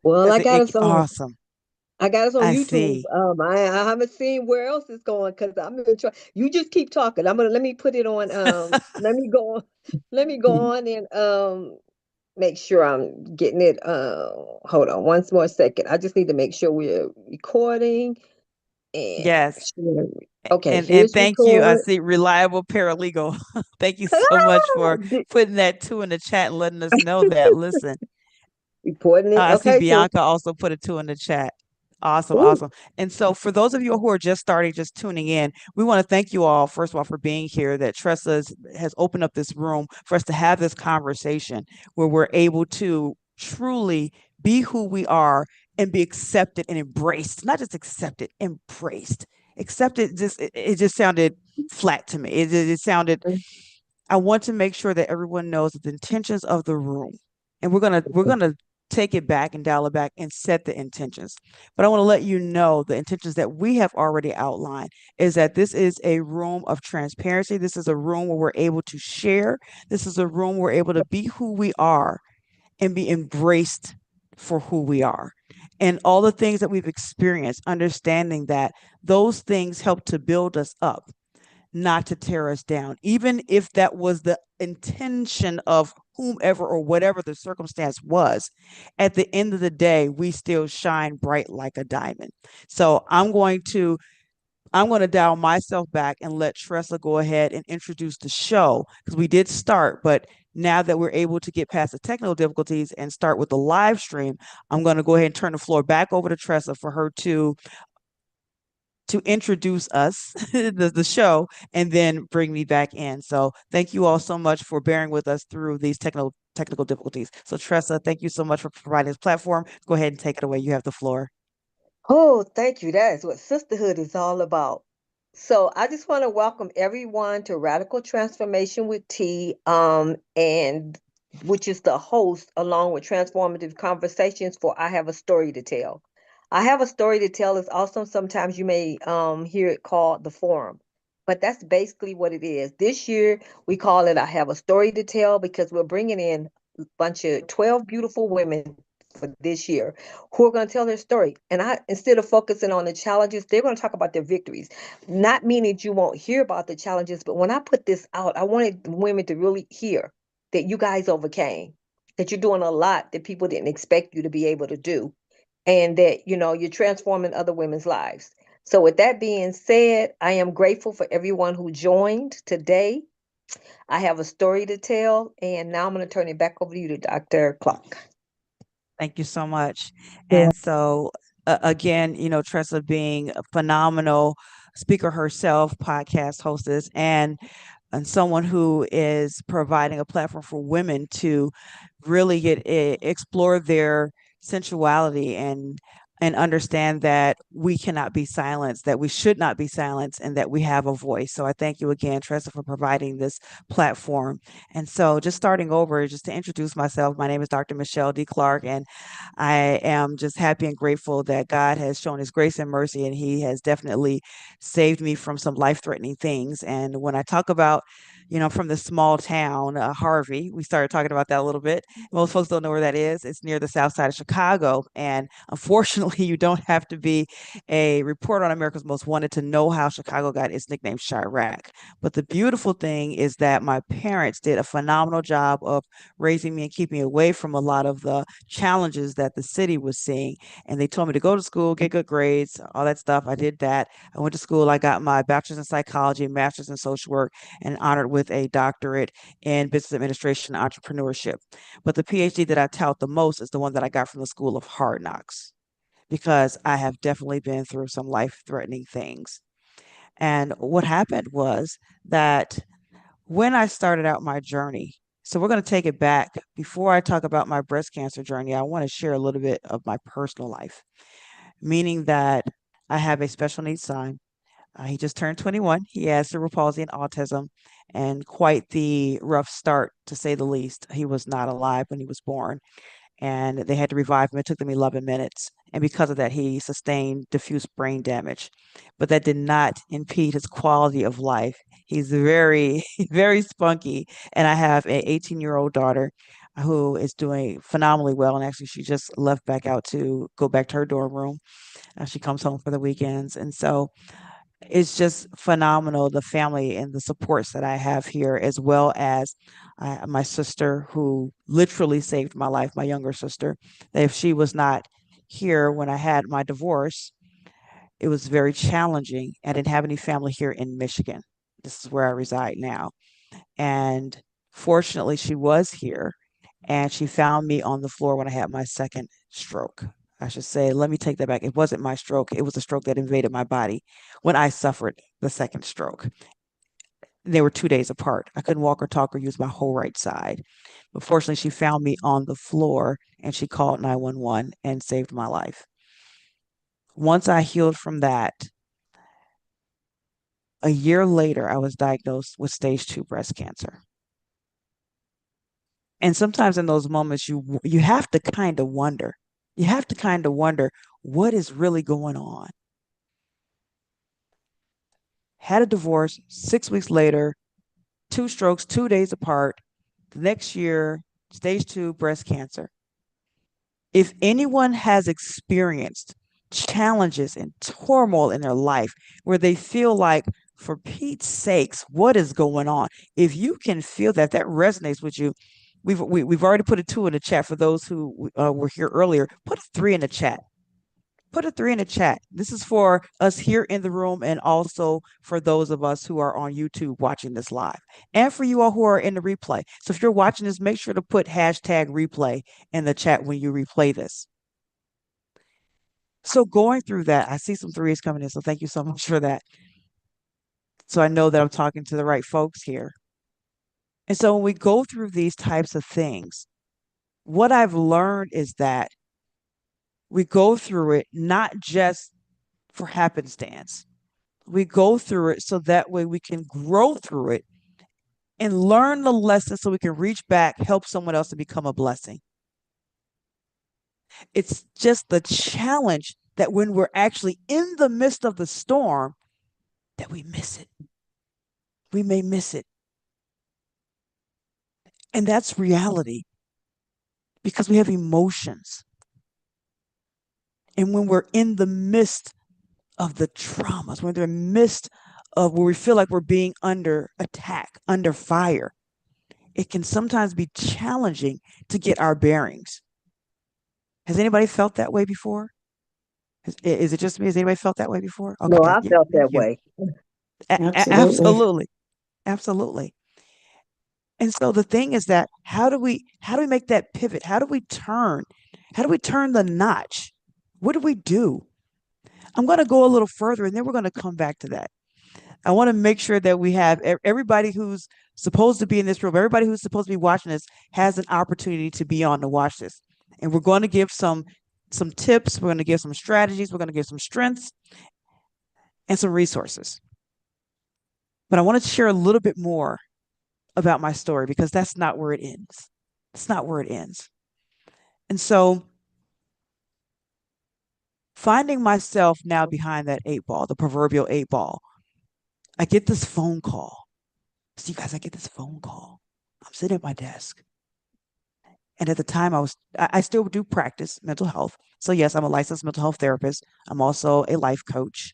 Well, Because awesome. I got us on I YouTube. see. I haven't seen where else it's going because I'm gonna try. You just keep talking. Let me put it on. Let me go on. Let me go on and make sure I'm getting it. Hold on one more second. I just need to make sure we're recording and Yes. sure. Okay, And here's thank you. I record. see reliable paralegal. Thank you so much for Di- putting that two in the chat and letting us know that. Listen, Reporting it. I see Okay, so Bianca also put a two in the chat. Awesome, ooh, awesome. And so, for those of you who are just starting, just tuning in, we want to thank you all, first of all, for being here. That has opened up this room for us to have this conversation where we're able to truly be who we are and be accepted and embraced. Not just accepted, embraced. Accepted, it just sounded flat to me. It sounded, I want to make sure that everyone knows that the intentions of the room, and we're gonna take it back and dial it back and set the intentions. But I want to let you know the intentions that we have already outlined is that this is a room of transparency. This is a room where we're able to share. This is a room where we're able to be who we are and be embraced for who we are. And all the things that we've experienced, understanding that those things help to build us up, not to tear us down, even if that was the intention of whomever or whatever the circumstance was. At the end of the day, we still shine bright like a diamond. So I'm going to dial myself back and let Tressa go ahead and introduce the show because we did start, but now that we're able to get past the technical difficulties and start with the live stream, I'm going to go ahead and turn the floor back over to Tressa for her to introduce us, the show, and then bring me back in. So thank you all so much for bearing with us through these technical difficulties. So Tressa, thank you so much for providing this platform. Go ahead and take it away. You have the floor. oh, thank you. That is what sisterhood is all about. So I just want to welcome everyone to Radical Transformation with T, and which is the host along with Transformative Conversations for I Have a Story to Tell. I Have a Story to Tell is also sometimes you may hear it called the Forum, but that's basically what it is. This year we call it I Have a Story to Tell because we're bringing in a bunch of 12 beautiful women for this year who are going to tell their story. And I, instead of focusing on the challenges, they're going to talk about their victories. Not meaning you won't hear about the challenges, but when I put this out, I wanted women to really hear that you guys overcame, that you're doing a lot that people didn't expect you to be able to do, and that, you're transforming other women's lives. So, with that being said, I am grateful for everyone who joined today. I have a story to tell, and now I'm going to turn it back over to you to Dr. Clark. Thank you so much. You're And so, again, Tressa being a phenomenal speaker herself, podcast hostess, and someone who is providing a platform for women to really explore their sensuality and understand that we cannot be silenced, that we should not be silenced, and that we have a voice. So I thank you again, Tressa, for providing this platform. And so, just starting over, just to introduce myself, my name is Dr. Michelle D. Clark, and I am just happy and grateful that God has shown his grace and mercy, and he has definitely saved me from some life threatening things. And when I talk about, from the small town, Harvey, we started talking about that a little bit. Most folks don't know where that is. It's near the south side of Chicago. And unfortunately, you don't have to be a reporter on America's Most Wanted to know how Chicago got its nickname Chirac. But the beautiful thing is that my parents did a phenomenal job of raising me and keeping me away from a lot of the challenges that the city was seeing. And they told me to go to school, get good grades, all that stuff. I did that. I went to school. I got my bachelor's in psychology, master's in social work, and honored with a doctorate in business administration and entrepreneurship. But the PhD that I tout the most is the one that I got from the School of Hard Knocks because I have definitely been through some life threatening things. And what happened was that when I started out my journey, so we're going to take it back. Before I talk about my breast cancer journey, I want to share a little bit of my personal life, meaning that I have a special needs son. He just turned 21. He has cerebral palsy and autism, and quite the rough start, to say the least. He was not alive when he was born, and they had to revive him. It took them 11 minutes. And because of that, he sustained diffuse brain damage. But that did not impede his quality of life. He's very, very spunky. And I have an 18-year-old daughter. who is doing phenomenally well. And actually, she just left back out to go back to her dorm room. She comes home for the weekends. And so it's just phenomenal, the family and the supports that I have here, as well as my sister, who literally saved my life, my younger sister. That if she was not here when I had my divorce, it was very challenging. I didn't have any family here in Michigan. This is where I reside now. And fortunately, she was here and she found me on the floor when I had my second stroke. I should say, let me take that back. It wasn't my stroke, it was a stroke that invaded my body when I suffered the second stroke. They were 2 days apart. I couldn't walk or talk or use my whole right side. But fortunately, she found me on the floor and she called 911 and saved my life. Once I healed from that, a year later, I was diagnosed with stage 2 breast cancer. And sometimes in those moments, you have to kind of wonder. You have to kind of wonder what is really going on. Had a divorce 6 weeks later, two strokes, 2 days apart. The next year, stage 2 breast cancer. If anyone has experienced challenges and turmoil in their life where they feel like, for Pete's sakes, what is going on? If you can feel that, that resonates with you. We've already put a 2 in the chat for those who were here earlier. Put a 3 in the chat. Put a 3 in the chat. This is for us here in the room and also for those of us who are on YouTube watching this live and for you all who are in the replay. So if you're watching this, make sure to put hashtag replay in the chat when you replay this. So going through that, I see some threes coming in. So thank you so much for that. So I know that I'm talking to the right folks here. And so when we go through these types of things, what I've learned is that we go through it not just for happenstance. We go through it so that way we can grow through it and learn the lesson so we can reach back, help someone else to become a blessing. It's just the challenge that when we're actually in the midst of the storm, that we miss it. We may miss it. And that's reality because we have emotions. And when we're in the midst of the traumas, when we're in the midst of where we feel like we're being under attack, under fire, it can sometimes be challenging to get our bearings. Has anybody felt that way before? Is it just me? Has anybody felt that way before? No, Okay, I yeah, felt thank that you. way. Absolutely. Absolutely, absolutely. And so the thing is that how do we make that pivot? How do we turn? How do we turn the notch? What do we do? I'm going to go a little further, and then we're going to come back to that. I want to make sure that we have everybody who's supposed to be in this room, everybody who's supposed to be watching this has an opportunity to be on to watch this. And we're going to give some tips, we're going to give some strategies, we're going to give some strengths and some resources. But I wanted to share a little bit more about my story because that's not where it ends. It's not where it ends. And so finding myself now behind that 8 ball, the proverbial 8 ball, I get this phone call. See, guys, I get this phone call. I'm sitting at my desk. And at the time, I still do practice mental health. So, yes, I'm a licensed mental health therapist. I'm also a life coach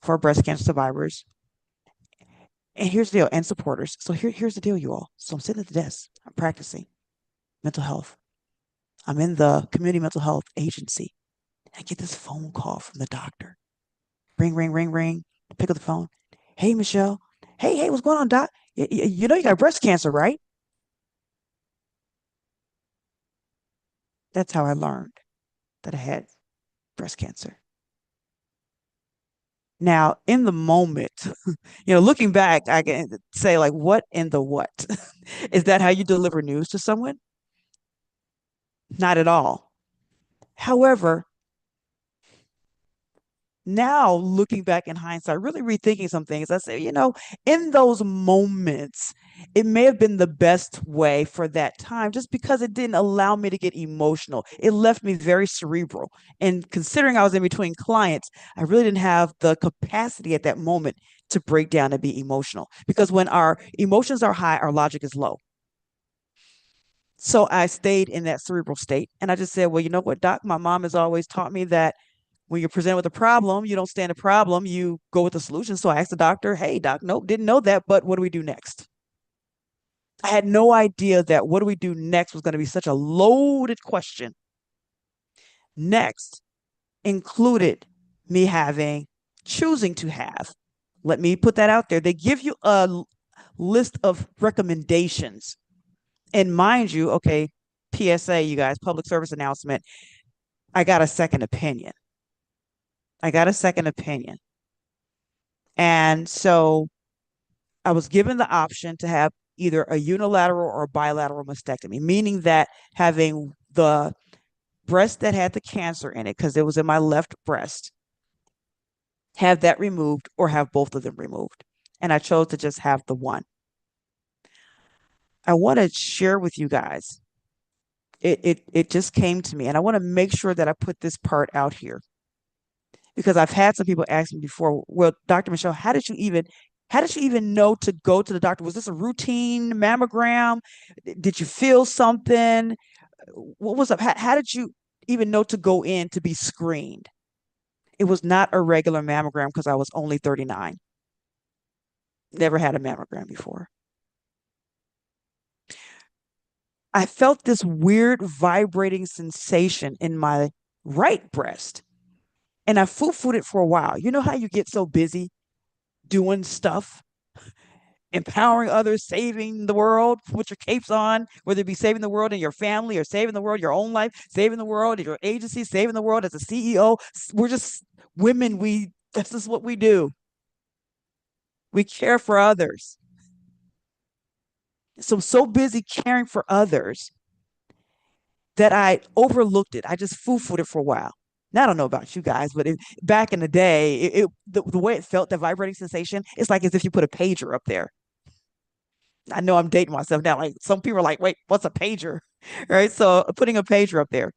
for breast cancer survivors. And here's the deal, and supporters. So, here's the deal, you all. So, I'm sitting at the desk, I'm practicing mental health. I'm in the community mental health agency. I get this phone call from the doctor. Ring, ring, ring, ring. Pick up the phone. Hey, Michelle. Hey, what's going on, doc? You know you got breast cancer, right? That's how I learned that I had breast cancer. Now, in the moment, looking back, I can say, like, what in the what? Is that how you deliver news to someone? Not at all. However, now looking back in hindsight, really rethinking some things, I say, in those moments, it may have been the best way for that time just because it didn't allow me to get emotional. It left me very cerebral. And considering I was in between clients, I really didn't have the capacity at that moment to break down and be emotional because when our emotions are high, our logic is low. So I stayed in that cerebral state. And I just said, well, you know what, doc, my mom has always taught me that when you're presented with a problem, you don't stand a problem, you go with the solution. So I asked the doctor, hey, doc, nope, didn't know that, but what do we do next? I had no idea that what do we do next was going to be such a loaded question. Next included me choosing to have. Let me put that out there. They give you a list of recommendations. And mind you, okay, PSA, you guys, public service announcement, I got a second opinion. I got a second opinion. And so I was given the option to have either a unilateral or bilateral mastectomy, meaning that having the breast that had the cancer in it, because it was in my left breast, have that removed or have both of them removed. And I chose to just have the one. I want to share with you guys. It just came to me, and I want to make sure that I put this part out here because I've had some people ask me before, well, Dr. Michelle, how did you even know to go to the doctor? Was this a routine mammogram? Did you feel something? What was up? How did you even know to go in to be screened? It was not a regular mammogram because I was only 39. Never had a mammogram before. I felt this weird vibrating sensation in my right breast. And I foo-fooed it for a while. You know how you get so busy doing stuff, empowering others, saving the world with your capes on, whether it be saving the world in your family or saving the world in your own life, saving the world in your agency, saving the world as a CEO. We're just women. This is what we do. We care for others. So I'm so busy caring for others that I overlooked it. I just foo-fooed it for a while. Now, I don't know about you guys, but back in the day, the way it felt, the vibrating sensation, it's like as if you put a pager up there. I know I'm dating myself now. Like some people are like, wait, what's a pager? Right. So putting a pager up there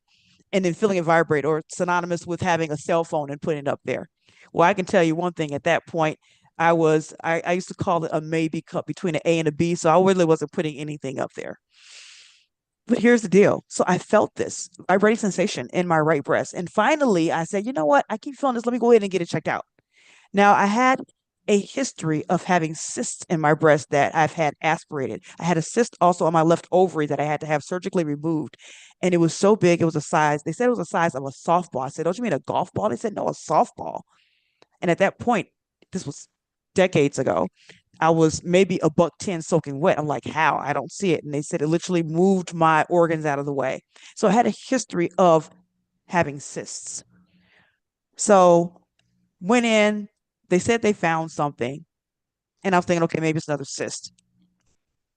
and then feeling it vibrate or synonymous with having a cell phone and putting it up there. Well, I can tell you one thing at that point, I used to call it a maybe cup between an A and a B. So I really wasn't putting anything up there. But here's the deal. So I felt this vibrating sensation in my right breast. And finally, I said, you know what? I keep feeling this. Let me go ahead and get it checked out. Now, I had a history of having cysts in my breast that I've had aspirated. I had a cyst also on my left ovary that I had to have surgically removed. And it was so big, it was a size, they said it was the size of a softball. I said, don't you mean a golf ball? They said, no, a softball. And at that point, this was decades ago, I was maybe a buck 10 soaking wet. I'm like, how? I don't see it. And they said it literally moved my organs out of the way. So I had a history of having cysts. So went in, they said they found something. And I was thinking, okay, maybe it's another cyst.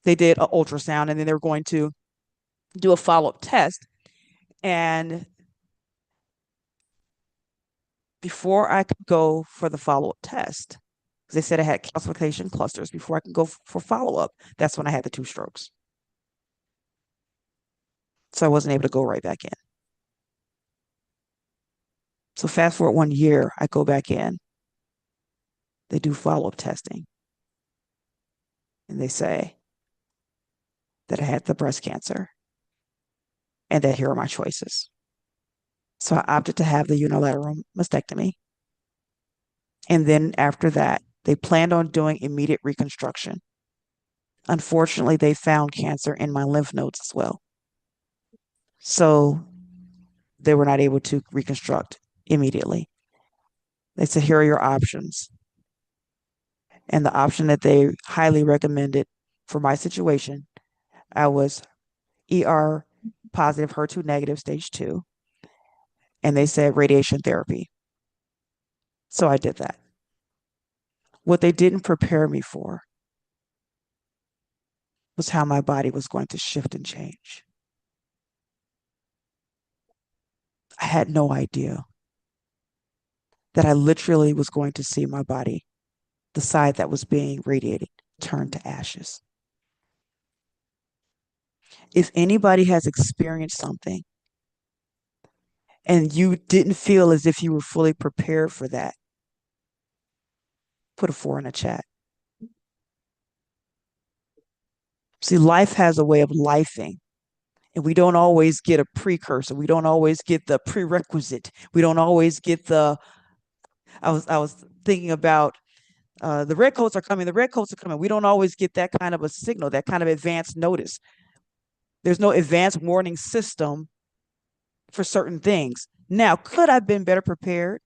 They did an ultrasound and then they were going to do a follow-up test. And before I could go for the follow-up test, they said I had calcification clusters before I could go for follow-up. That's when I had the 2 strokes. So I wasn't able to go right back in. So fast forward 1 year, I go back in. They do follow-up testing. And they say that I had the breast cancer and that here are my choices. So I opted to have the unilateral mastectomy. And then after that, they planned on doing immediate reconstruction. Unfortunately, they found cancer in my lymph nodes as well. So they were not able to reconstruct immediately. They said, here are your options. And the option that they highly recommended for my situation, I was ER positive, HER2 negative, stage 2. And they said radiation therapy. So I did that. What they didn't prepare me for was how my body was going to shift and change. I had no idea that I literally was going to see my body, the side that was being radiated, turn to ashes. If anybody has experienced something and you didn't feel as if you were fully prepared for that, put a 4 in the chat. See, life has a way of lifing. And we don't always get a precursor. We don't always get the prerequisite. We don't always get the. I was thinking about the red coats are coming. The red coats are coming. We don't always get that kind of a signal, that kind of advance notice. There's no advanced warning system for certain things. Now, could I have been better prepared?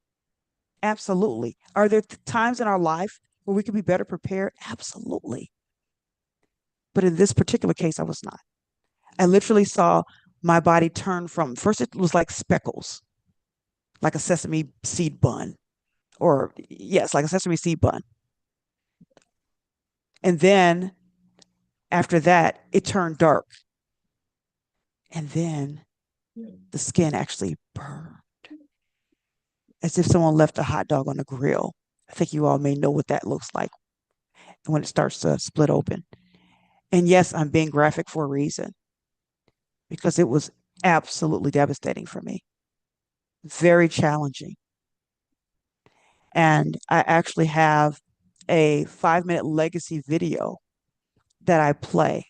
Absolutely. Are there times in our life where we could be better prepared? Absolutely. But in this particular case, I was not. I literally saw my body turn from first, it was like speckles, like a sesame seed bun, or yes, like a sesame seed bun. And then after that, it turned dark. And then the skin actually burned as if someone left a hot dog on the grill. I think you all may know what that looks like when it starts to split open. And yes, I'm being graphic for a reason because it was absolutely devastating for me, very challenging. And I actually have a 5-minute legacy video that I play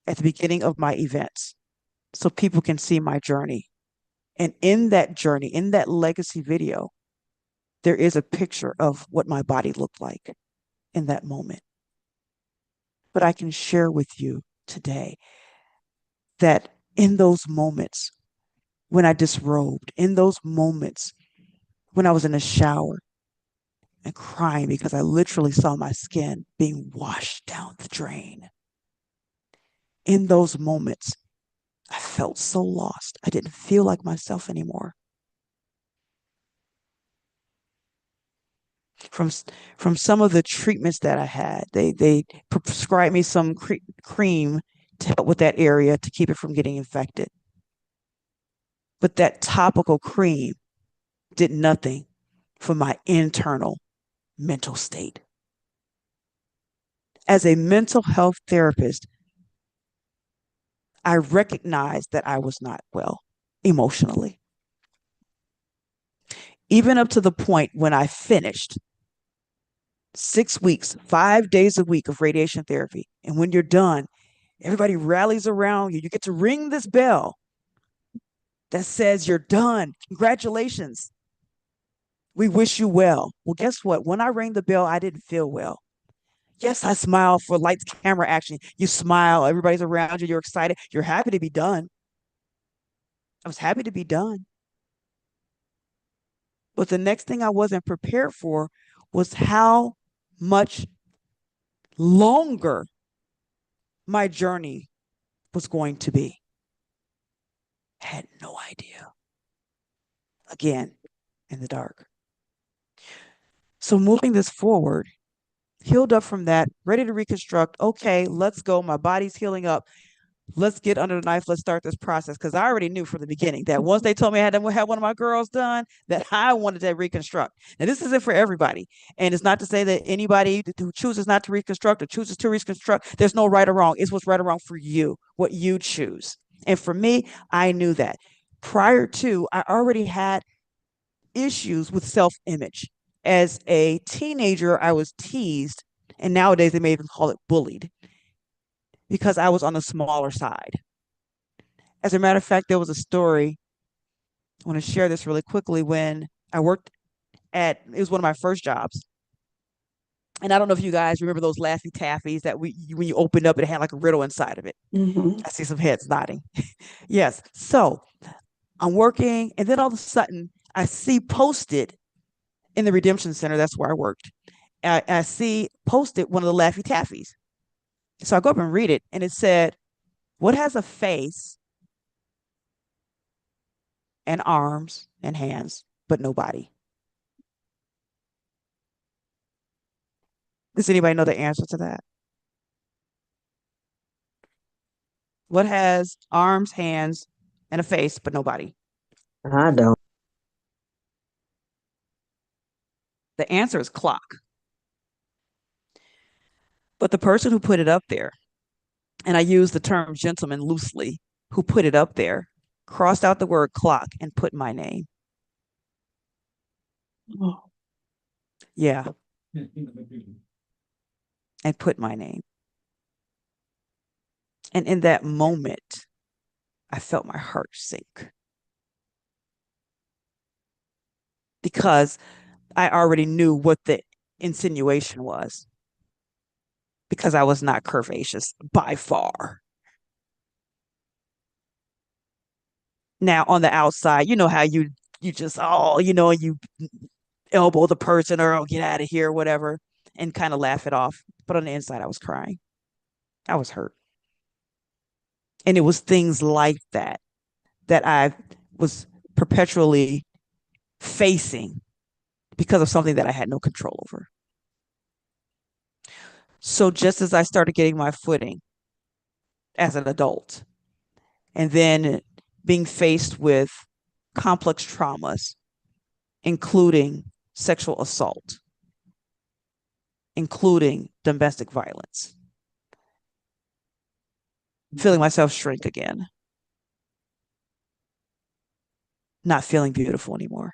at the beginning of my events so people can see my journey. And in that journey, in that legacy video, there is a picture of what my body looked like in that moment. But I can share with you today that in those moments when I disrobed, in those moments when I was in the shower and crying because I literally saw my skin being washed down the drain, in those moments, I felt so lost. I didn't feel like myself anymore. From from some of the treatments that I had, they prescribed me some cream to help with that area to keep it from getting infected. But that topical cream did nothing for my internal mental state. As a mental health therapist, I recognized that I was not well emotionally. Even up to the point when I finished 6 weeks, 5 days a week of radiation therapy. And when you're done, everybody rallies around you. You get to ring this bell that says you're done. Congratulations. We wish you well. Well, guess what? When I rang the bell, I didn't feel well. Yes, I smile for lights, camera, action. You smile, everybody's around you, you're excited, you're happy to be done. I was happy to be done. But the next thing I wasn't prepared for was how much longer my journey was going to be. I had no idea. Again, in the dark. So moving this forward, healed up from that, ready to reconstruct. Okay, let's go. My body's healing up. Let's get under the knife. Let's start this process. Because I already knew from the beginning that once they told me I had to have one of my girls done, that I wanted to reconstruct. Now, this isn't for everybody. And it's not to say that anybody who chooses not to reconstruct or chooses to reconstruct, there's no right or wrong. It's what's right or wrong for you, what you choose. And for me, I knew that. Prior to, I already had issues with self-image. As a teenager, I was teased, and nowadays they may even call it bullied, because I was on the smaller side. As a matter of fact, there was a story. I want to share this really quickly. When I worked it was one of my first jobs. And I don't know if you guys remember those Laffy Taffies that when you opened up, it had like a riddle inside of it. Mm-hmm. I see some heads nodding. Yes. So I'm working, and then all of a sudden, I see posted in the Redemption Center, that's where I worked. I see posted one of the Laffy Taffies. So I go up and read it, and it said, "What has a face and arms and hands, but no body?" Does anybody know the answer to that? What has arms, hands, and a face, but no body? I don't. The answer is clock. But the person who put it up there, and I use the term gentleman loosely, who put it up there, crossed out the word clock and put my name. Oh. Yeah. And put my name. And in that moment, I felt my heart sink because I already knew what the insinuation was because I was not curvaceous by far. Now on the outside, you know how you just you elbow the person or get out of here, whatever, and kind of laugh it off. But on the inside, I was crying. I was hurt. And it was things like that I was perpetually facing because of something that I had no control over. So just as I started getting my footing as an adult, and then being faced with complex traumas, including sexual assault, including domestic violence, feeling myself shrink again, not feeling beautiful anymore.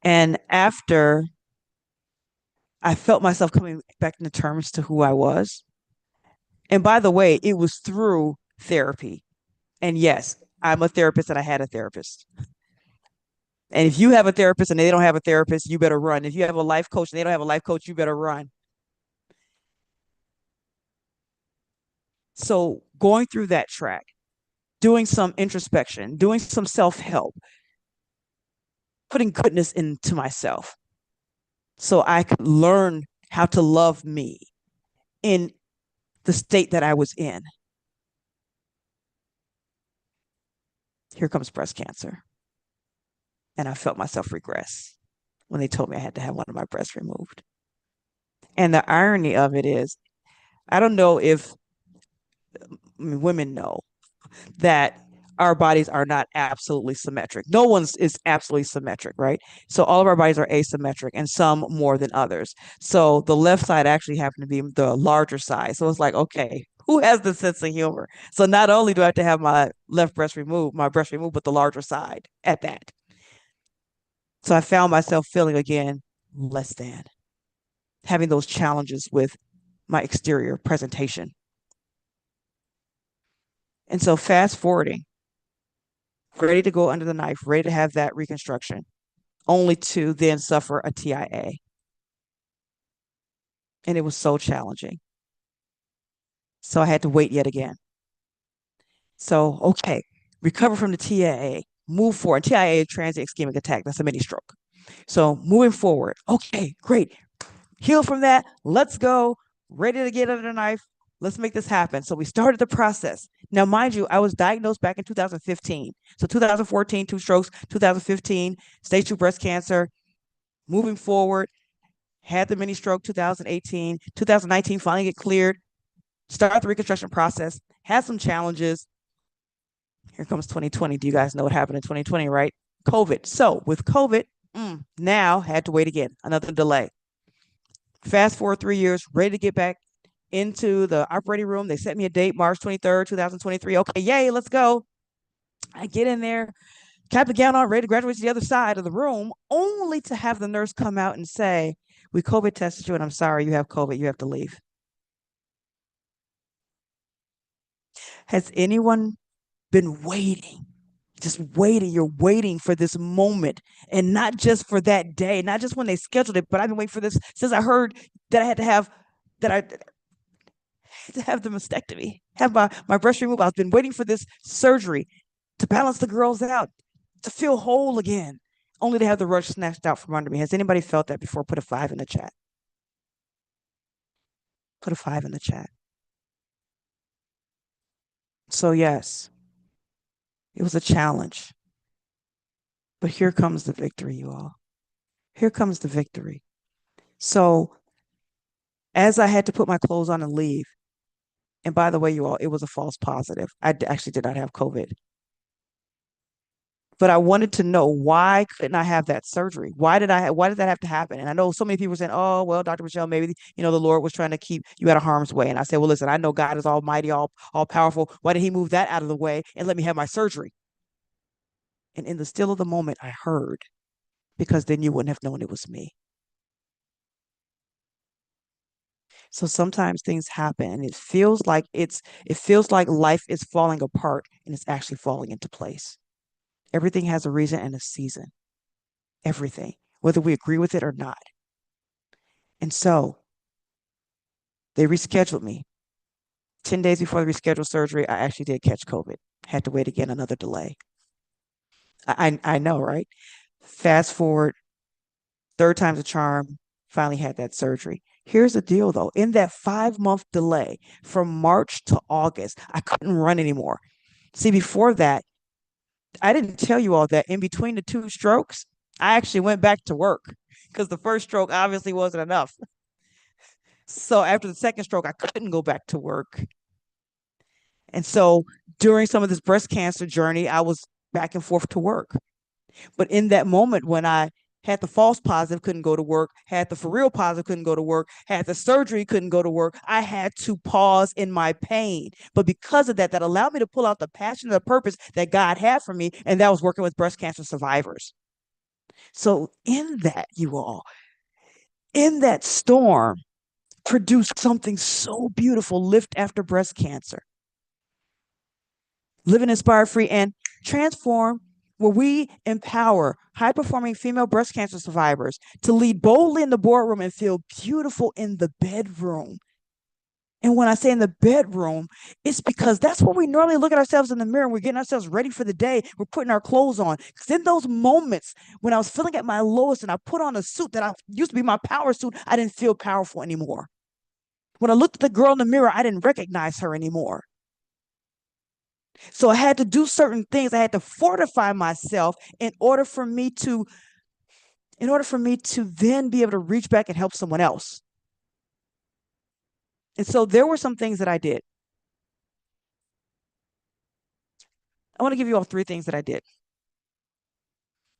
And after I felt myself coming back into terms to who I was, and by the way, it was through therapy. And yes, I'm a therapist and I had a therapist. And if you have a therapist and they don't have a therapist, you better run. If you have a life coach and they don't have a life coach, you better run. So going through that track, doing some introspection, doing some self-help, putting goodness into myself so I could learn how to love me in the state that I was in. Here comes breast cancer. And I felt myself regress when they told me I had to have one of my breasts removed. And the irony of it is, I don't know if women know that our bodies are not absolutely symmetric. No one's is absolutely symmetric, right? So all of our bodies are asymmetric and some more than others. So the left side actually happened to be the larger side. So it's like, okay, who has the sense of humor? So not only do I have to have my left breast removed, but the larger side at that. So I found myself feeling again less than, having those challenges with my exterior presentation. And so fast forwarding, ready to go under the knife, ready to have that reconstruction, only to then suffer a TIA. And it was so challenging. So I had to wait yet again. So, okay, recover from the TIA, move forward. TIA is transient ischemic attack. That's a mini stroke. So moving forward, okay, great. Heal from that. Let's go. Ready to get under the knife. Let's make this happen. So we started the process. Now, mind you, I was diagnosed back in 2015. So 2014, 2 strokes, 2015, stage 2 breast cancer. Moving forward, had the mini stroke 2018, 2019, finally get cleared, start the reconstruction process, had some challenges. Here comes 2020. Do you guys know what happened in 2020, right? COVID. So with COVID, now had to wait again, another delay. Fast forward 3 years, ready to get back into the operating room. They set me a date, March 23rd, 2023. Okay, yay, let's go. I get in there, cap the gown on, ready to graduate to the other side of the room, only to have the nurse come out and say, we COVID tested you, and I'm sorry, you have COVID. You have to leave. Has anyone been waiting? Just waiting. You're waiting for this moment, and not just for that day, not just when they scheduled it, but I've been waiting for this since I heard that I had to have the mastectomy, have my breast removed. I've been waiting for this surgery to balance the girls out, to feel whole again, only to have the rug snatched out from under me. Has anybody felt that before? Put a 5 in the chat. Put a 5 in the chat. So yes, it was a challenge. But here comes the victory, you all. Here comes the victory. So as I had to put my clothes on and leave, and by the way, you all, it was a false positive. I actually did not have COVID. But I wanted to know, why couldn't I have that surgery? Why did that have to happen? And I know so many people saying, oh, well, Dr. Michelle, maybe, the Lord was trying to keep you out of harm's way. And I said, well, listen, I know God is almighty, all powerful. Why did he move that out of the way and let me have my surgery? And in the still of the moment, I heard, because then you wouldn't have known it was me. So sometimes things happen and it feels like life is falling apart and it's actually falling into place. Everything has a reason and a season. Everything, whether we agree with it or not. And so they rescheduled me. 10 days before the rescheduled surgery, I actually did catch COVID. Had to wait again, another delay. I know, right? Fast forward, third time's a charm, finally had that surgery. Here's the deal though. In that 5-month delay from March to August, I couldn't run anymore. See, before that, I didn't tell you all that in between the two strokes, I actually went back to work because the first stroke obviously wasn't enough. So after the second stroke, I couldn't go back to work. And so during some of this breast cancer journey, I was back and forth to work. But in that moment when I had the false positive, couldn't go to work, had the for real positive, couldn't go to work, had the surgery, couldn't go to work, I had to pause in my pain. But because of that, that allowed me to pull out the passion and the purpose that God had for me, and that was working with breast cancer survivors. So in that, you all, in that storm, produced something so beautiful, Lift After Breast Cancer. Living Inspired Free and Transform, where we empower high performing female breast cancer survivors to lead boldly in the boardroom and feel beautiful in the bedroom. And when I say in the bedroom, it's because that's where we normally look at ourselves in the mirror and we're getting ourselves ready for the day. We're putting our clothes on. Because in those moments when I was feeling at my lowest and I put on a suit that used to be my power suit, I didn't feel powerful anymore. When I looked at the girl in the mirror, I didn't recognize her anymore. So I had to do certain things. I had to fortify myself in order for me to then be able to reach back and help someone else. And so there were some things that I did. I want to give you all 3 things that I did.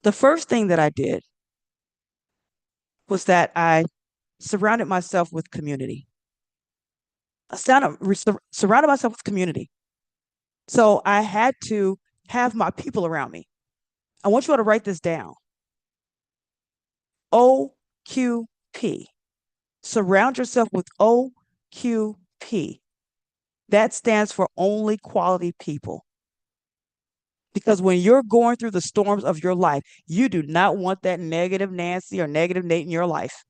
The first thing that I did was that I surrounded myself with community. Surrounded myself with community. So I had to have my people around me. I want you all to write this down. OQP. Surround yourself with OQP. That stands for only quality people. Because when you're going through the storms of your life, you do not want that negative Nancy or negative Nate in your life,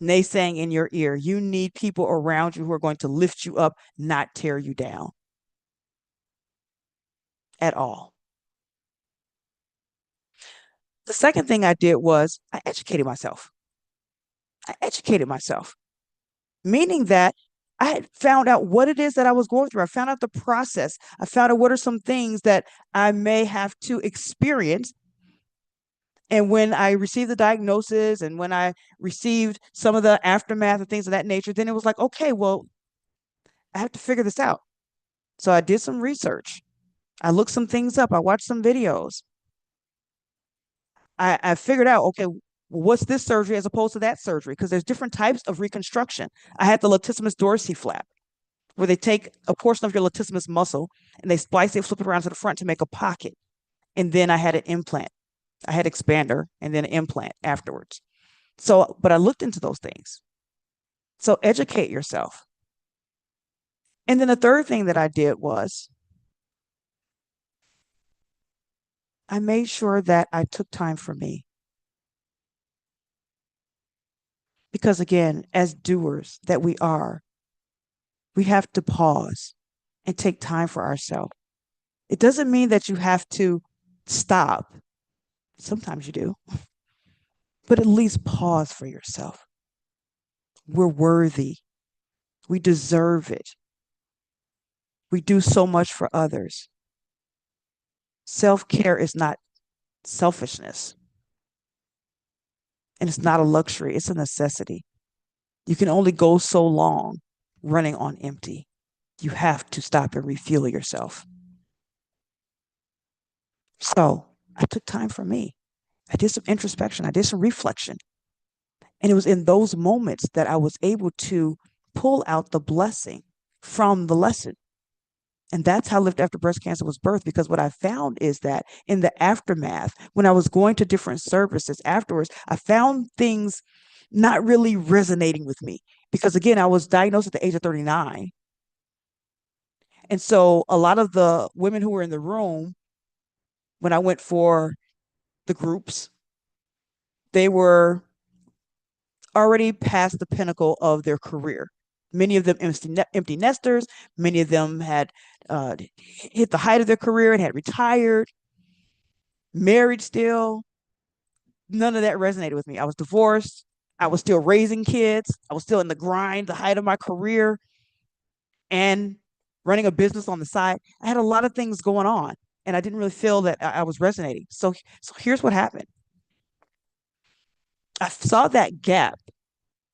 naysaying in your ear. You need people around you who are going to lift you up, not tear you down at all. The second thing I did was I educated myself. Meaning that I had found out what it is that I was going through. I found out the process. I found out what are some things that I may have to experience. And when I received the diagnosis and when I received some of the aftermath and things of that nature, then it was like, okay, well, I have to figure this out. So I did some research. I looked some things up. I watched some videos. I figured out, okay, what's this surgery as opposed to that surgery? Because there's different types of reconstruction. I had the latissimus dorsi flap, where they take a portion of your latissimus muscle and they splice it, flip it around to the front to make a pocket. And then I had an implant. I had expander and then an implant afterwards. So, but I looked into those things. So educate yourself. And then the third thing that I did was I made sure that I took time for me. Because again, as doers that we are, we have to pause and take time for ourselves. It doesn't mean that you have to stop. Sometimes you do. But at least pause for yourself. We're worthy. We deserve it. We do so much for others. Self-care is not selfishness. And it's not a luxury, it's a necessity. You can only go so long running on empty. You have to stop and refuel yourself. So I took time for me. I did some introspection. I did some reflection. And it was in those moments that I was able to pull out the blessing from the lesson. And that's how Lift After Breast Cancer was birthed, because what I found is that in the aftermath, when I was going to different services afterwards, I found things not really resonating with me. because again, I was diagnosed at the age of 39. And so a lot of the women who were in the room when I went for the groups, they were already past the pinnacle of their career. Many of them empty nesters. Many of them had hit the height of their career and had retired, married still. None of that resonated with me. I was divorced. I was still raising kids. I was still in the grind, the height of my career, and running a business on the side. I had a lot of things going on, and I didn't really feel that I was resonating. So here's what happened. I saw that gap,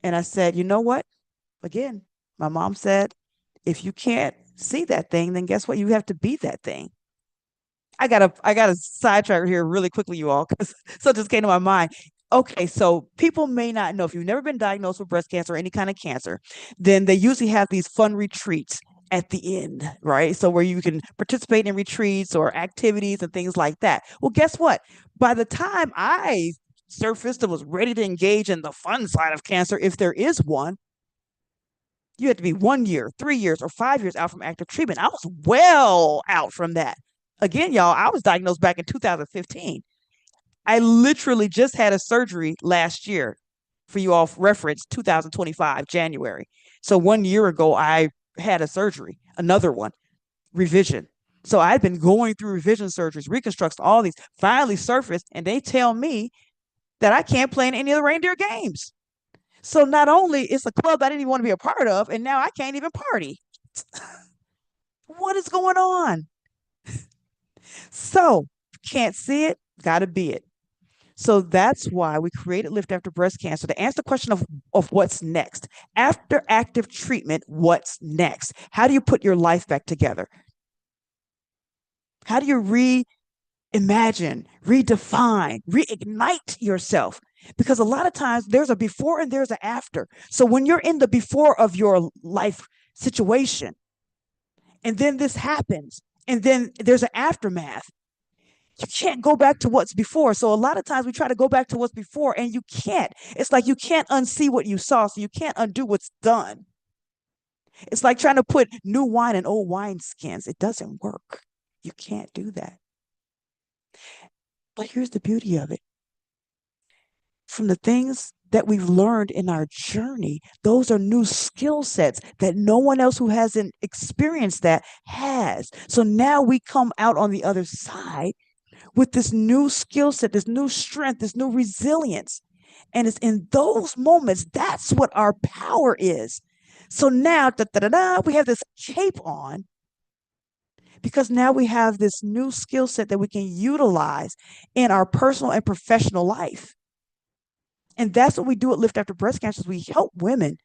and I said, you know what? Again, my mom said, if you can't see that thing, then guess what? You have to be that thing. I gotta sidetrack here really quickly, you all, because so it just came to my mind. Okay, so people may not know if you've never been diagnosed with breast cancer or any kind of cancer, then they usually have these fun retreats at the end, right? So where you can participate in retreats or activities and things like that. Well, guess what? By the time I surfaced and was ready to engage in the fun side of cancer, if there is one, you had to be 1 year, 3 years, or 5 years out from active treatment. I was well out from that. Again, y'all, I was diagnosed back in 2015. I literally just had a surgery last year. For you all reference, 2025, January. So 1 year ago, I had a surgery, another one, revision. So I've been going through revision surgeries, reconstructs, all these, finally surfaced, and they tell me that I can't play in any of the reindeer games. So not only it's a club I didn't even want to be a part of, and now I can't even party. What is going on? So can't see it, gotta be it. So that's why we created Lift After Breast Cancer to answer the question of what's next. After active treatment, what's next? How do you put your life back together? How do you reimagine, redefine, reignite yourself? Because a lot of times there's a before and there's an after. So when you're in the before of your life situation, and then this happens, and then there's an aftermath, you can't go back to what's before. So a lot of times we try to go back to what's before and you can't. It's like you can't unsee what you saw, so you can't undo what's done. It's like trying to put new wine in old wineskins. It doesn't work. You can't do that. But here's the beauty of it. From the things that we've learned in our journey, those are new skill sets that no one else who hasn't experienced that has. So now we come out on the other side with this new skill set, this new strength, this new resilience. And it's in those moments, that's what our power is. So now, we have this cape on because now we have this new skill set that we can utilize in our personal and professional life. And that's what we do at Lift After Breast Cancer. We help women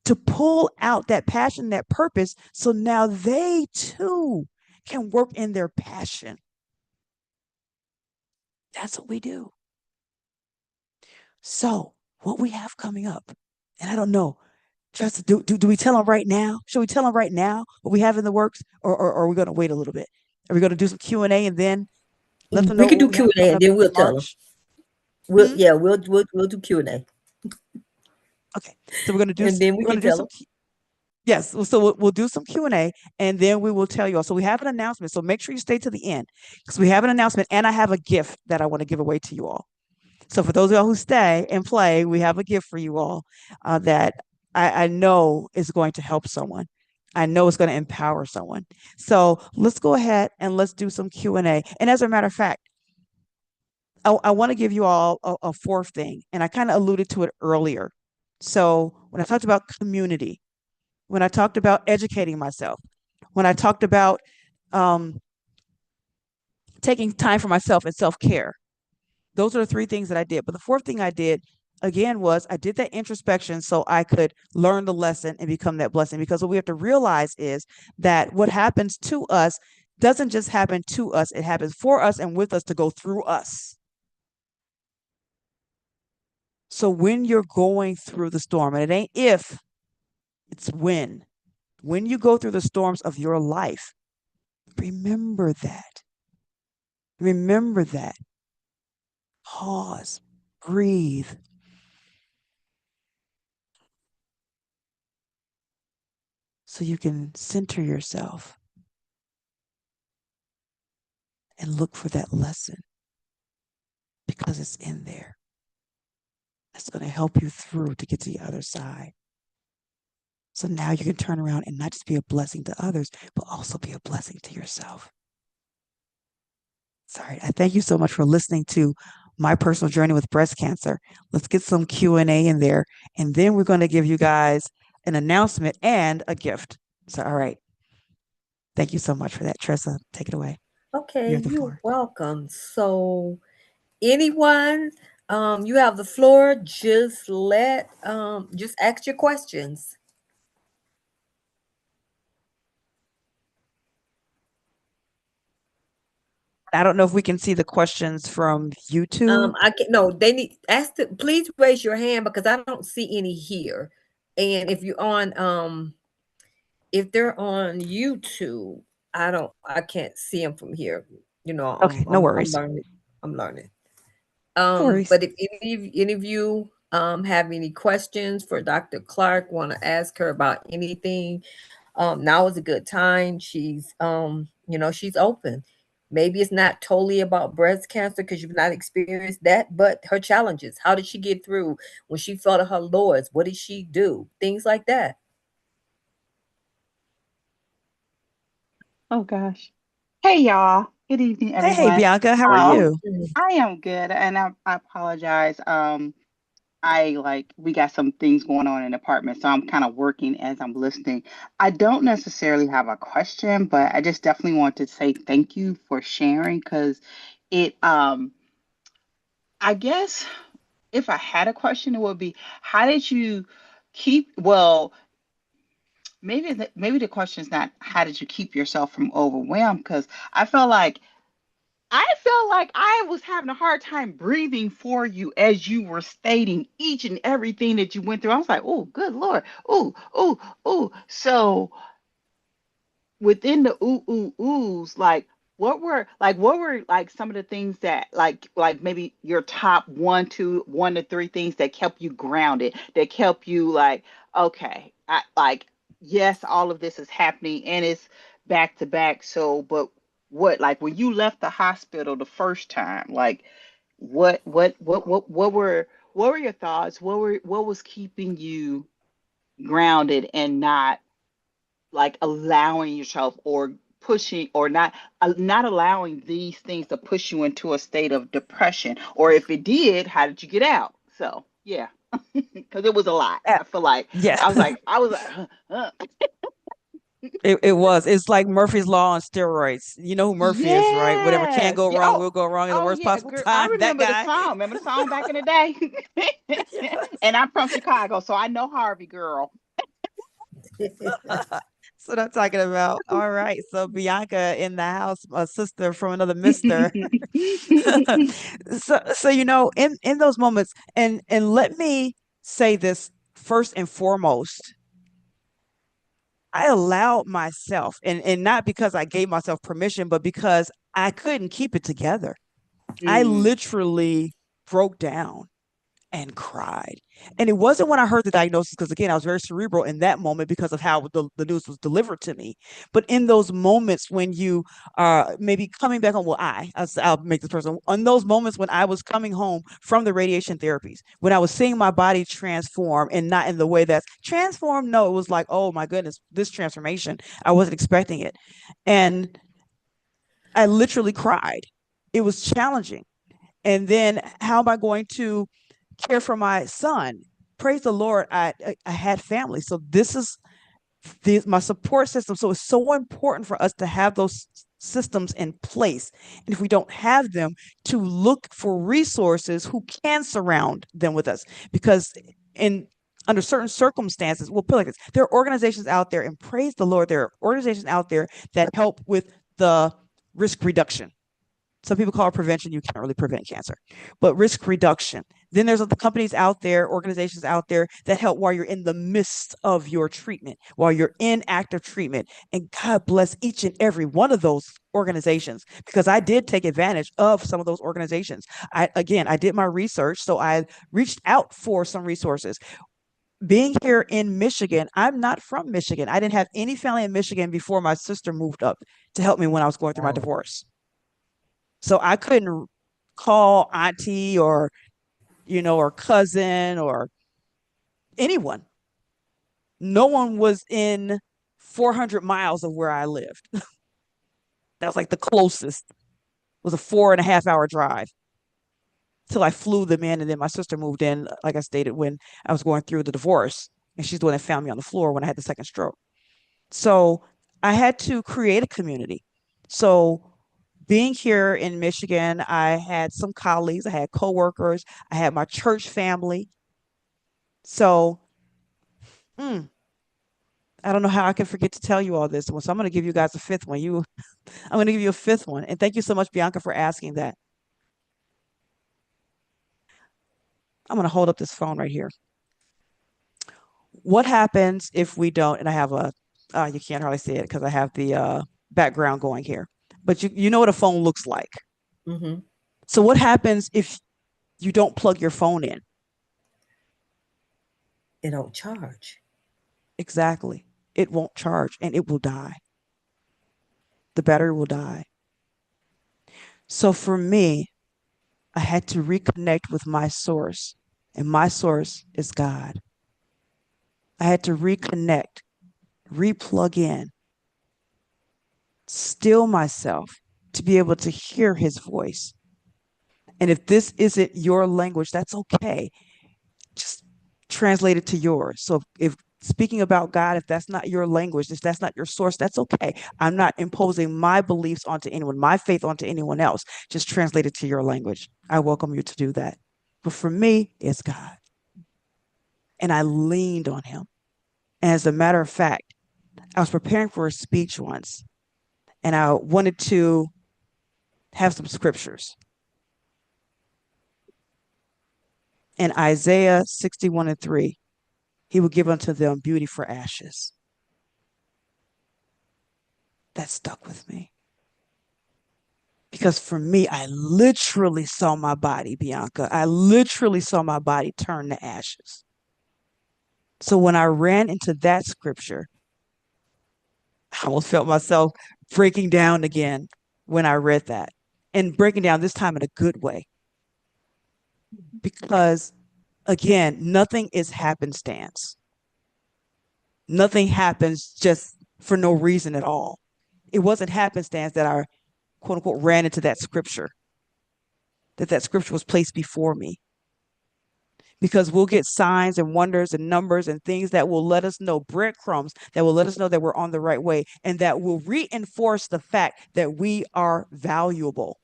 to pull out that passion, that purpose, so now they too can work in their passion. That's what we do. So what we have coming up, and I don't know, Tresa, do we tell them right now? Should we tell them right now what we have in the works, or are we going to wait a little bit? Are we going to do some Q&A and then let them know We can what do we have Q&A coming and up then we'll in tell them. March? We'll do Q&A. Okay, so we're going to do And then we can tell them. Yes, so we'll do some Q&A and then we will tell you all. So we have an announcement. So make sure you stay to the end because we have an announcement and I have a gift that I want to give away to you all. So for those of y'all who stay and play, we have a gift for you all that I know is going to help someone. I know it's going to empower someone. So let's go ahead and let's do some Q&A. And as a matter of fact, I want to give you all a fourth thing, and I kind of alluded to it earlier. So when I talked about community, when I talked about educating myself, when I talked about taking time for myself and self-care, those are the three things that I did. But the fourth thing I did, again, was I did that introspection so I could learn the lesson and become that blessing. Because what we have to realize is that what happens to us doesn't just happen to us, it happens for us and with us to go through us. So when you're going through the storm, and it ain't if, it's when you go through the storms of your life, remember that. Remember that. Pause, breathe. so you can center yourself and look for that lesson because it's in there. That's going to help you through to get to the other side. So now you can turn around and not just be a blessing to others, but also be a blessing to yourself. Sorry, I thank you so much for listening to my personal journey with breast cancer. Let's get some Q&A in there, and then we're going to give you guys an announcement and a gift. So, all right. Thank you so much for that, Tresa. Take it away. Okay, You have the you're floor. welcome. So, anyone, you have the floor. Just ask your questions. I don't know if we can see the questions from YouTube. I can no. They need ask. Please raise your hand because I don't see any here. And if they're on YouTube, I can't see them from here. You know, Okay, no I'm worries. learning. I'm learning. No worries. But if any of you have any questions for Dr. Clark, want to ask her about anything, now is a good time. She's open. Maybe it's not totally about breast cancer because you've not experienced that, but her challenges. How did she get through when she felt at her lowest? What did she do? Things like that. Oh gosh. Hey y'all. Good evening, Hey, everyone. Bianca, how are Um, you? I am good and I apologize. We got some things going on in the apartment, so I'm kind of working as I'm listening. I don't necessarily have a question, but I just definitely want to say thank you for sharing because it I guess if I had a question, it would be how did you keep well, maybe the question is not how did you keep yourself from overwhelmed because I felt like I was having a hard time breathing for you as you were stating each and everything that you went through. I was like, oh, good Lord. Oh, oh, oh. So within the oohs, like some of the things that like maybe your top one to three things that kept you grounded, that kept you like, okay, yes, all of this is happening and it's back to back. So, but what like when you left the hospital the first time, like what were your thoughts? What was keeping you grounded and not like allowing yourself or pushing or not allowing these things to push you into a state of depression, or if it did, how did you get out? So yeah, because it was a lot. Uh, I feel like yeah, I was like it was. It's like Murphy's Law on steroids. You know who Murphy is, right? Whatever can yes, go yeah, wrong will go wrong in the oh worst yeah, possible girl, I time. That remember the guy. song. Remember the song back in the day? Yes. And I'm from Chicago, so I know Harvey, girl. That's what I'm talking about. All right. So Bianca in the house, a sister from another mister. So in those moments, and let me say this first and foremost, I allowed myself, and not because I gave myself permission, but because I couldn't keep it together. I Mm, literally broke down and cried. And it wasn't when I heard the diagnosis, because again, I was very cerebral in that moment because of how the news was delivered to me. But in those moments when you are maybe coming back home, well, I'll make this personal. On those moments when I was coming home from the radiation therapies, when I was seeing my body transform and not in the way that's transformed, no, it was like, oh my goodness, this transformation, I wasn't expecting it. And I literally cried. It was challenging. And then how am I going to care for my son? Praise the Lord, I had family. So this is my support system. So it's so important for us to have those systems in place. And if we don't have them, to look for resources who can surround them with us. Because in under certain circumstances, we'll put it like this, there are organizations out there, and praise the Lord, there are organizations out there that help with the risk reduction. Some people call it prevention. You can't really prevent cancer, but risk reduction. Then there's other companies out there, organizations out there that help while you're in the midst of your treatment, while you're in active treatment. And God bless each and every one of those organizations, because I did take advantage of some of those organizations. I did my research, so I reached out for some resources. being here in Michigan, I'm not from Michigan. I didn't have any family in Michigan before my sister moved up to help me when I was going through my divorce. So I couldn't call auntie or, or cousin or anyone. No one was in 400 miles of where I lived. That was like the closest. It was a 4.5 hour drive till I flew them in. And then my sister moved in, like I stated, when I was going through the divorce. And she's the one that found me on the floor when I had the second stroke. So I had to create a community. So being here in Michigan, I had some colleagues, I had coworkers, I had my church family. So I don't know how I can forget to tell you all this one. So I'm going to give you guys a fifth one. I'm going to give you a fifth one. And thank you so much, Bianca, for asking that. I'm going to hold up this phone right here. What happens if we don't? And I have you can't hardly see it because I have the background going here. But you know what a phone looks like. Mm-hmm. So what happens if you don't plug your phone in? It don't charge. Exactly. It won't charge and it will die. The battery will die. So for me, I had to reconnect with my source, and my source is God. I had to reconnect, replug in, still myself to be able to hear his voice. And if this isn't your language, that's okay. Just translate it to yours. So if speaking about God, if that's not your language, if that's not your source, that's okay. I'm not imposing my beliefs onto anyone, my faith onto anyone else. Just translate it to your language. I welcome you to do that. But for me, it's God. And I leaned on him. And as a matter of fact, I was preparing for a speech once, and I wanted to have some scriptures. In Isaiah 61:3, he will give unto them beauty for ashes. That stuck with me. Because for me, I literally saw my body, Bianca. I literally saw my body turn to ashes. So when I ran into that scripture, I almost felt myself breaking down again when I read that, and breaking down this time in a good way. Because again, nothing is happenstance. Nothing happens just for no reason at all. It wasn't happenstance that I, quote unquote, ran into that scripture, that scripture was placed before me. Because we'll get signs and wonders and numbers and things that will let us know, breadcrumbs that will let us know that we're on the right way, and that will reinforce the fact that we are valuable.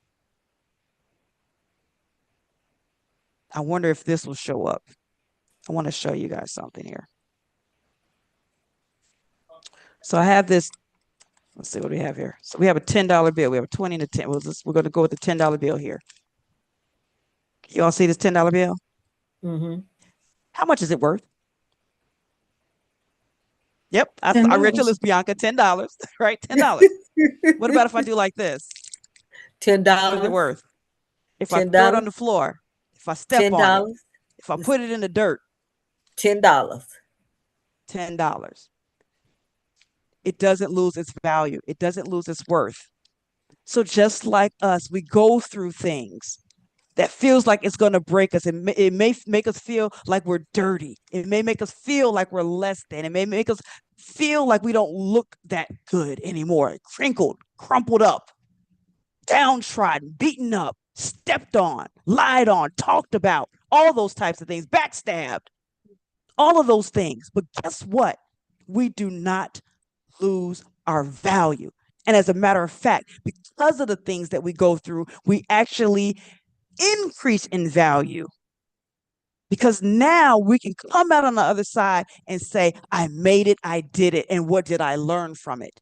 I wonder if this will show up. I want to show you guys something here. So I have this. Let's see what we have here. So we have a $10 bill. We have a 20 and a 10. We're going to go with the $10 bill here. You all see this $10 bill? Mm-hmm. How much is it worth? Yep, I read your list, Bianca. $10, right? $10. What about if I do like this? $10. What is it worth? If I throw it on the floor, if I step on it, if I put it in the dirt, $10. $10. It doesn't lose its value. It doesn't lose its worth. So just like us, we go through things that feels like it's going to break us. It may make us feel like we're dirty. It may make us feel like we're less than. It may make us feel like we don't look that good anymore. Crinkled, crumpled up, downtrodden, beaten up, stepped on, lied on, talked about, all those types of things, backstabbed, all of those things. But guess what? We do not lose our value. And as a matter of fact, because of the things that we go through, we actually increase in value. Because now we can come out on the other side and say, I made it, I did it, and what did I learn from it?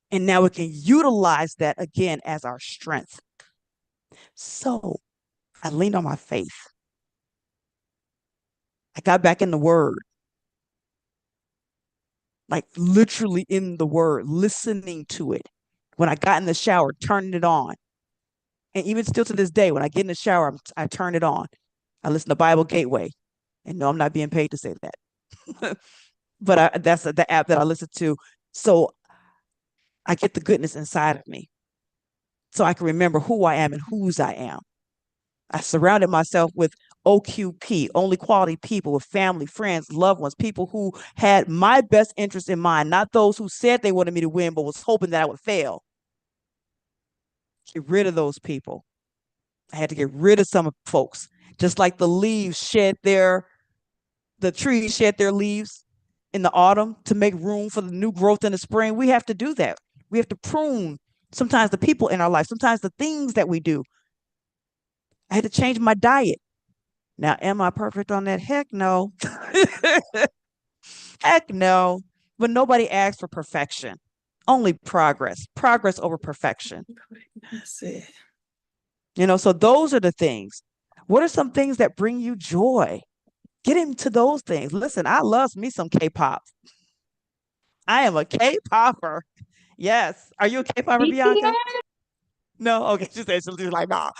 And now we can utilize that again as our strength. So I leaned on my faith. I got back in the word. Like literally in the word, listening to it. When I got in the shower, turning it on. And even still to this day, when I get in the shower, I turn it on. I listen to Bible Gateway. And no, I'm not being paid to say that. but that's the app that I listen to. So I get the goodness inside of me. So I can remember who I am and whose I am. I surrounded myself with OQP, only quality people, with family, friends, loved ones, people who had my best interest in mind, not those who said they wanted me to win, but was hoping that I would fail. Get rid of those people. I had to get rid of some folks. Just like the trees shed their leaves in the autumn to make room for the new growth in the spring. We have to do that. We have to prune sometimes the people in our life, sometimes the things that we do. I had to change my diet. Now, am I perfect on that? Heck no. Heck no. But nobody asks for perfection. Only progress. Progress over perfection. That's it. So those are the things. What are some things that bring you joy? Get into those things. Listen, I love me some K-pop. I am a K-popper. Yes. Are you a K-popper, Bianca? BTS? No? Okay. She said she's like, nah.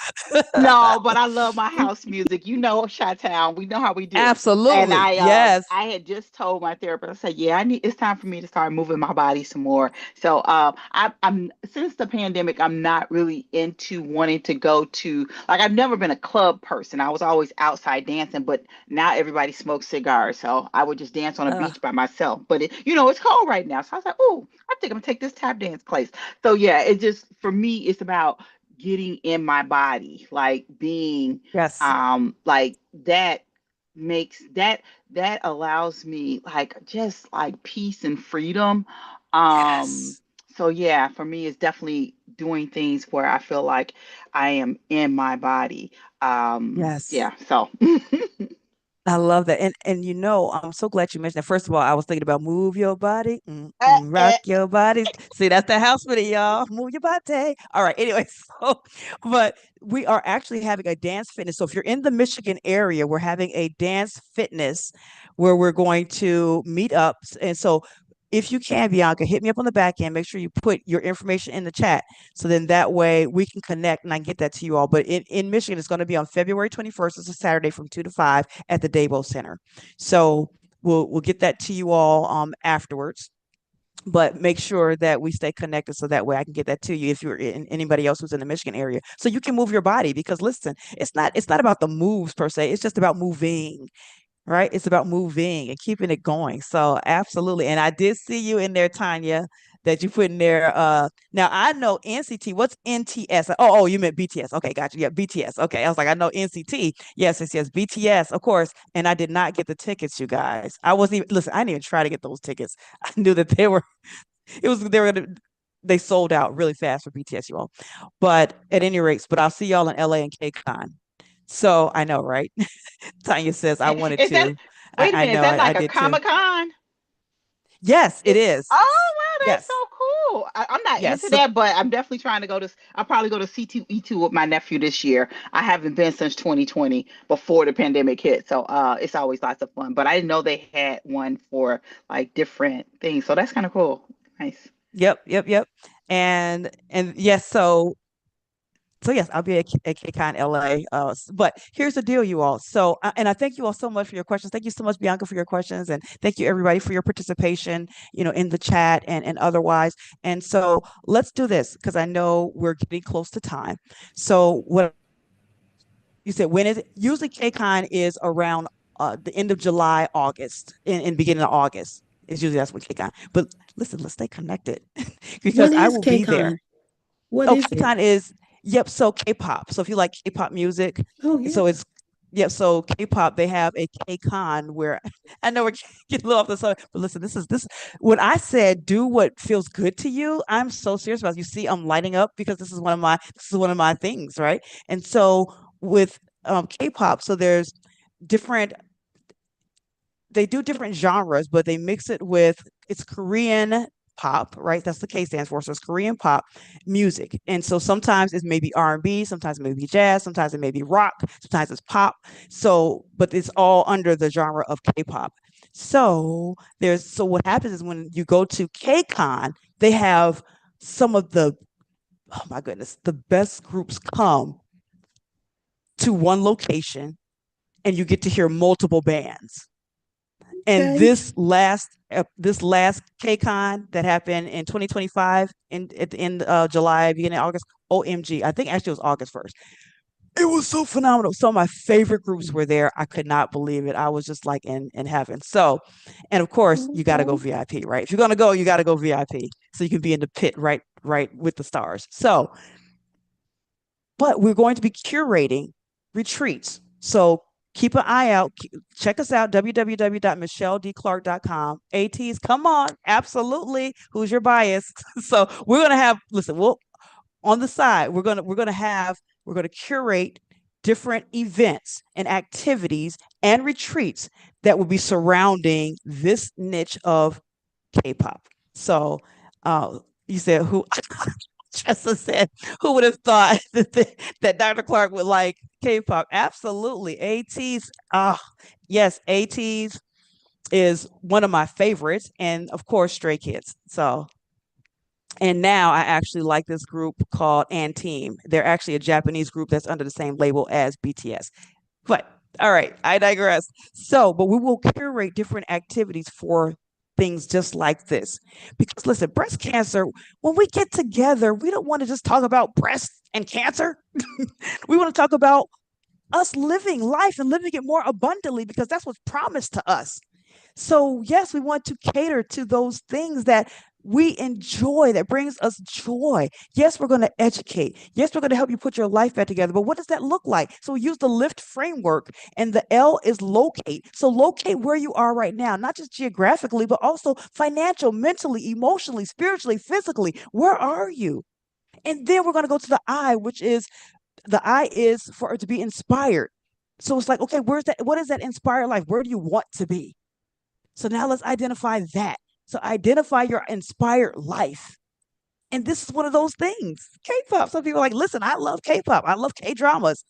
No, but I love my house music. You know, Chi-Town. We know how we do. And Absolutely. Yes. I had just told my therapist, I said, yeah, it's time for me to start moving my body some more. So I'm since the pandemic, I'm not really into wanting to go to, like, I've never been a club person. I was always outside dancing, but now everybody smokes cigars. So I would just dance on a Uh, beach by myself. But it's cold right now. So I was like, oh, I think I'm gonna take this tap dance place. So yeah, it just, for me, it's about getting in my body, like being yes. like that makes that allows me like just like peace and freedom. um Yes. so yeah, for me it's definitely doing things where I feel like I am in my body. Yes. Yeah, so I love that. And I'm so glad you mentioned that. First of all, I was thinking about move your body, uh, rock uh, your body. See, that's the house for y'all. Move your body. All right. Anyway, but we are actually having a dance fitness. So if you're in the Michigan area, we're having a dance fitness where we're going to meet up. And so if you can, Bianca, hit me up on the back end. Make sure you put your information in the chat. So then that way we can connect and I can get that to you all. But in Michigan, it's going to be on February 21st. It's a Saturday from 2 to 5 at the Dabo Center. So we'll get that to you all afterwards. But make sure that we stay connected so that way I can get that to you if you're in anybody else who's in the Michigan area. So you can move your body because listen, it's not about the moves per se. It's just about moving, right? It's about moving and keeping it going. So absolutely. And I did see you in there, Tanya, that you put in there. Now I know NCT. What's NTS? Oh, you meant BTS. Okay, gotcha. Yeah, BTS. Okay. I was like, I know NCT. Yes, yes, yes. BTS, of course. And I did not get the tickets, you guys. I wasn't even listen, I didn't even try to get those tickets. I knew that they were gonna they sold out really fast for BTS, you all. But at any rate, but I'll see y'all in LA and KCON. So I know, right? Tanya says I wanted is that, to. wait a I minute, is know that I like a did too. Comic-Con? Yes, it is. Oh wow, that's Yes. so cool. I'm not Yes. into So, that, but I'm definitely trying to go to. I'll probably go to C2E2 with my nephew this year. I haven't been since 2020 before the pandemic hit, so it's always lots of fun. But I didn't know they had one for like different things, so that's kind of cool. Nice. yep, yep, yep. And yes, so yes, I'll be at KCON LA. But here's the deal, you all. So and I thank you all so much for your questions. Thank you so much, Bianca, for your questions, and thank you everybody for your participation. In the chat and otherwise. And so let's do this because I know we're getting close to time. So what you said, when is it? Usually KCON is around the end of July, August, in beginning of August. It's usually that's when KCON. But listen, let's stay connected because What I is will be there. KCON? What Oh, is it? KCON is yep. So K-pop. So if you like K-pop music, Oh so yeah. it's yep. So K-pop, they have a K-con where I know we're getting a little off the subject, but listen, this. When I said do what feels good to you, I'm so serious about it. You see, I'm lighting up because this is one of my things, right? And so with K-pop, so there's different they do different genres, but they mix it with it's Korean pop, right? That's the K stands for. So it's Korean pop music. And so sometimes it's maybe R&B, sometimes it may be jazz, sometimes it may be rock, sometimes it's pop. So, but it's all under the genre of K-pop. So what happens is when you go to KCON, they have some of the oh my goodness, the best groups come to one location and you get to hear multiple bands And Okay. this last KCON that happened in 2025 at the end of July, beginning of August, OMG, I think actually it was August 1st. It was so phenomenal. Some of my favorite groups were there. I could not believe it. I was just like in heaven. So, and of course, you got to go VIP, right? If you're gonna go, you got to go VIP, so you can be in the pit, right with the stars. So, but we're going to be curating retreats. So keep an eye out. Check us out, www.michelledclark.com. ATs, come on, absolutely. Who's your bias? So we're gonna have. Listen, we'll on the side. We're gonna curate different events and activities and retreats that will be surrounding this niche of K-pop. So, you said who? Tressa said, "Who would have thought that Dr. Clark would like K-pop?" Absolutely, ATs. Yes, ATs is one of my favorites, and of course, Stray Kids. So, and now I actually like this group called Anteam. They're actually a Japanese group that's under the same label as BTS. But all right, I digress. So, but we will curate different activities for things just like this. Because listen, breast cancer, when we get together, we don't want to just talk about breast and cancer. We want to talk about us living life and living it more abundantly because that's what's promised to us. So, yes, we want to cater to those things that we enjoy, that brings us joy. Yes, we're going to educate. Yes, we're going to help you put your life back together. But what does that look like? So, we use the LIFT framework, and the L is locate. So, locate where you are right now, not just geographically, but also financial, mentally, emotionally, spiritually, physically. Where are you? And then we're going to go to the I, which is the I is for it to be inspired. So, it's like, okay, where's that? What is that inspired life? Where do you want to be? So now let's identify that. So identify your inspired life. And this is one of those things. K-pop. Some people are like, listen, I love K-pop. I love K-dramas,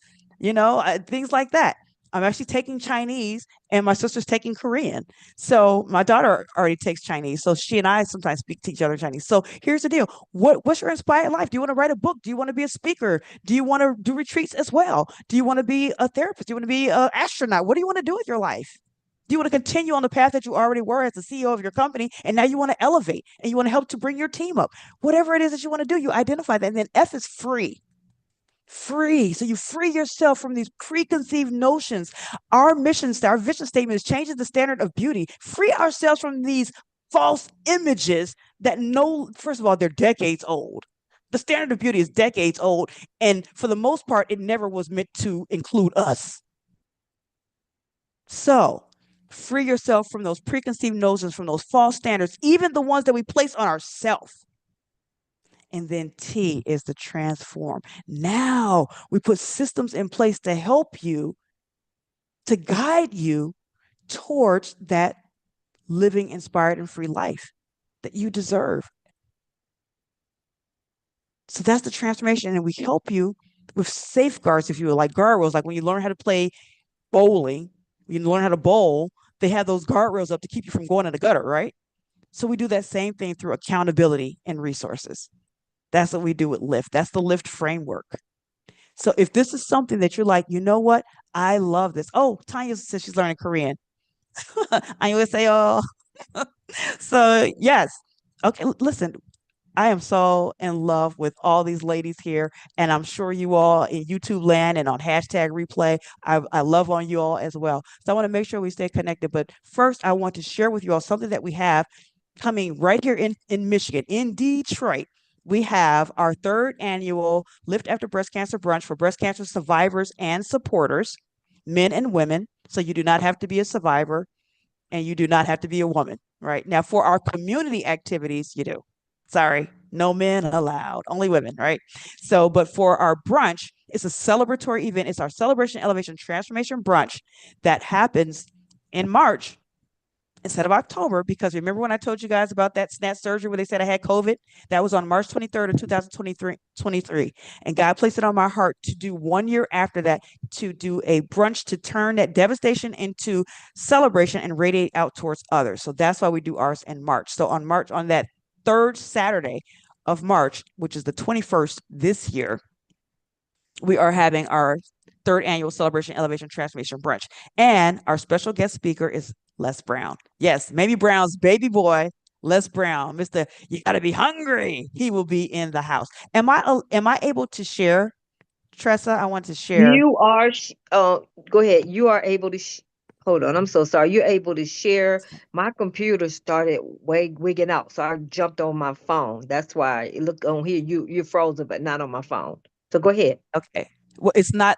things like that. I'm actually taking Chinese and my sister's taking Korean. So my daughter already takes Chinese. So she and I sometimes speak to each other in Chinese. So here's the deal. What's your inspired life? Do you want to write a book? Do you want to be a speaker? Do you want to do retreats as well? Do you want to be a therapist? Do you want to be an astronaut? What do you want to do with your life? Do you want to continue on the path that you already were as the CEO of your company, and now you want to elevate and you want to help to bring your team up? Whatever it is that you want to do, you identify that. And then F is free. Free. So you free yourself from these preconceived notions. Our our vision statement is changing the standard of beauty. Free ourselves from these false images that first of all, they're decades old. The standard of beauty is decades old. And for the most part, it never was meant to include us. So free yourself from those preconceived notions, from those false standards, even the ones that we place on ourselves. And then T is to transform. Now we put systems in place to help you, to guide you towards that living inspired and free life that you deserve. So that's the transformation. And we help you with safeguards, if you will, like guardrails, like when you learn how to play bowling, you learn how to bowl, they have those guardrails up to keep you from going in the gutter, right? So we do that same thing through accountability and resources. That's what we do with LIFT. That's the LIFT framework. So if this is something that you're like, you know what? I love this. Oh, Tanya says she's learning Korean. I always say, oh. So yes. Okay, listen, I am so in love with all these ladies here, and I'm sure you all in YouTube land and on hashtag replay. I love on you all as well. So I want to make sure we stay connected. But first, I want to share with you all something that we have coming right here in Michigan, in Detroit. We have our third annual Lift After Breast Cancer Brunch for breast cancer survivors and supporters, men and women. So you do not have to be a survivor and you do not have to be a woman, right? Now, for our community activities, you do. Sorry, no men allowed, only women, right? So, but for our brunch, it's a celebratory event. It's our Celebration, Elevation, Transformation brunch that happens in March instead of October, because remember when I told you guys about that snatch surgery where they said I had COVID? That was on March 23rd of 2023. And God placed it on my heart to do 1 year after that, to do a brunch to turn that devastation into celebration and radiate out towards others. So that's why we do ours in March. So on that third Saturday of March, which is the 21st this year, we are having our third annual Celebration, Elevation, Transformation brunch. And our special guest speaker is Les Brown. Yes, maybe Brown's baby boy, Les Brown, Mr. You gotta be hungry. He will be in the house. Am I able to share, Tressa? I want to share. You are, go ahead. You are able to, hold on. I'm so sorry. You're able to share. My computer started wigging out, so I jumped on my phone. That's why it looked on here. You're frozen, but not on my phone. So go ahead. Okay. Well, it's not,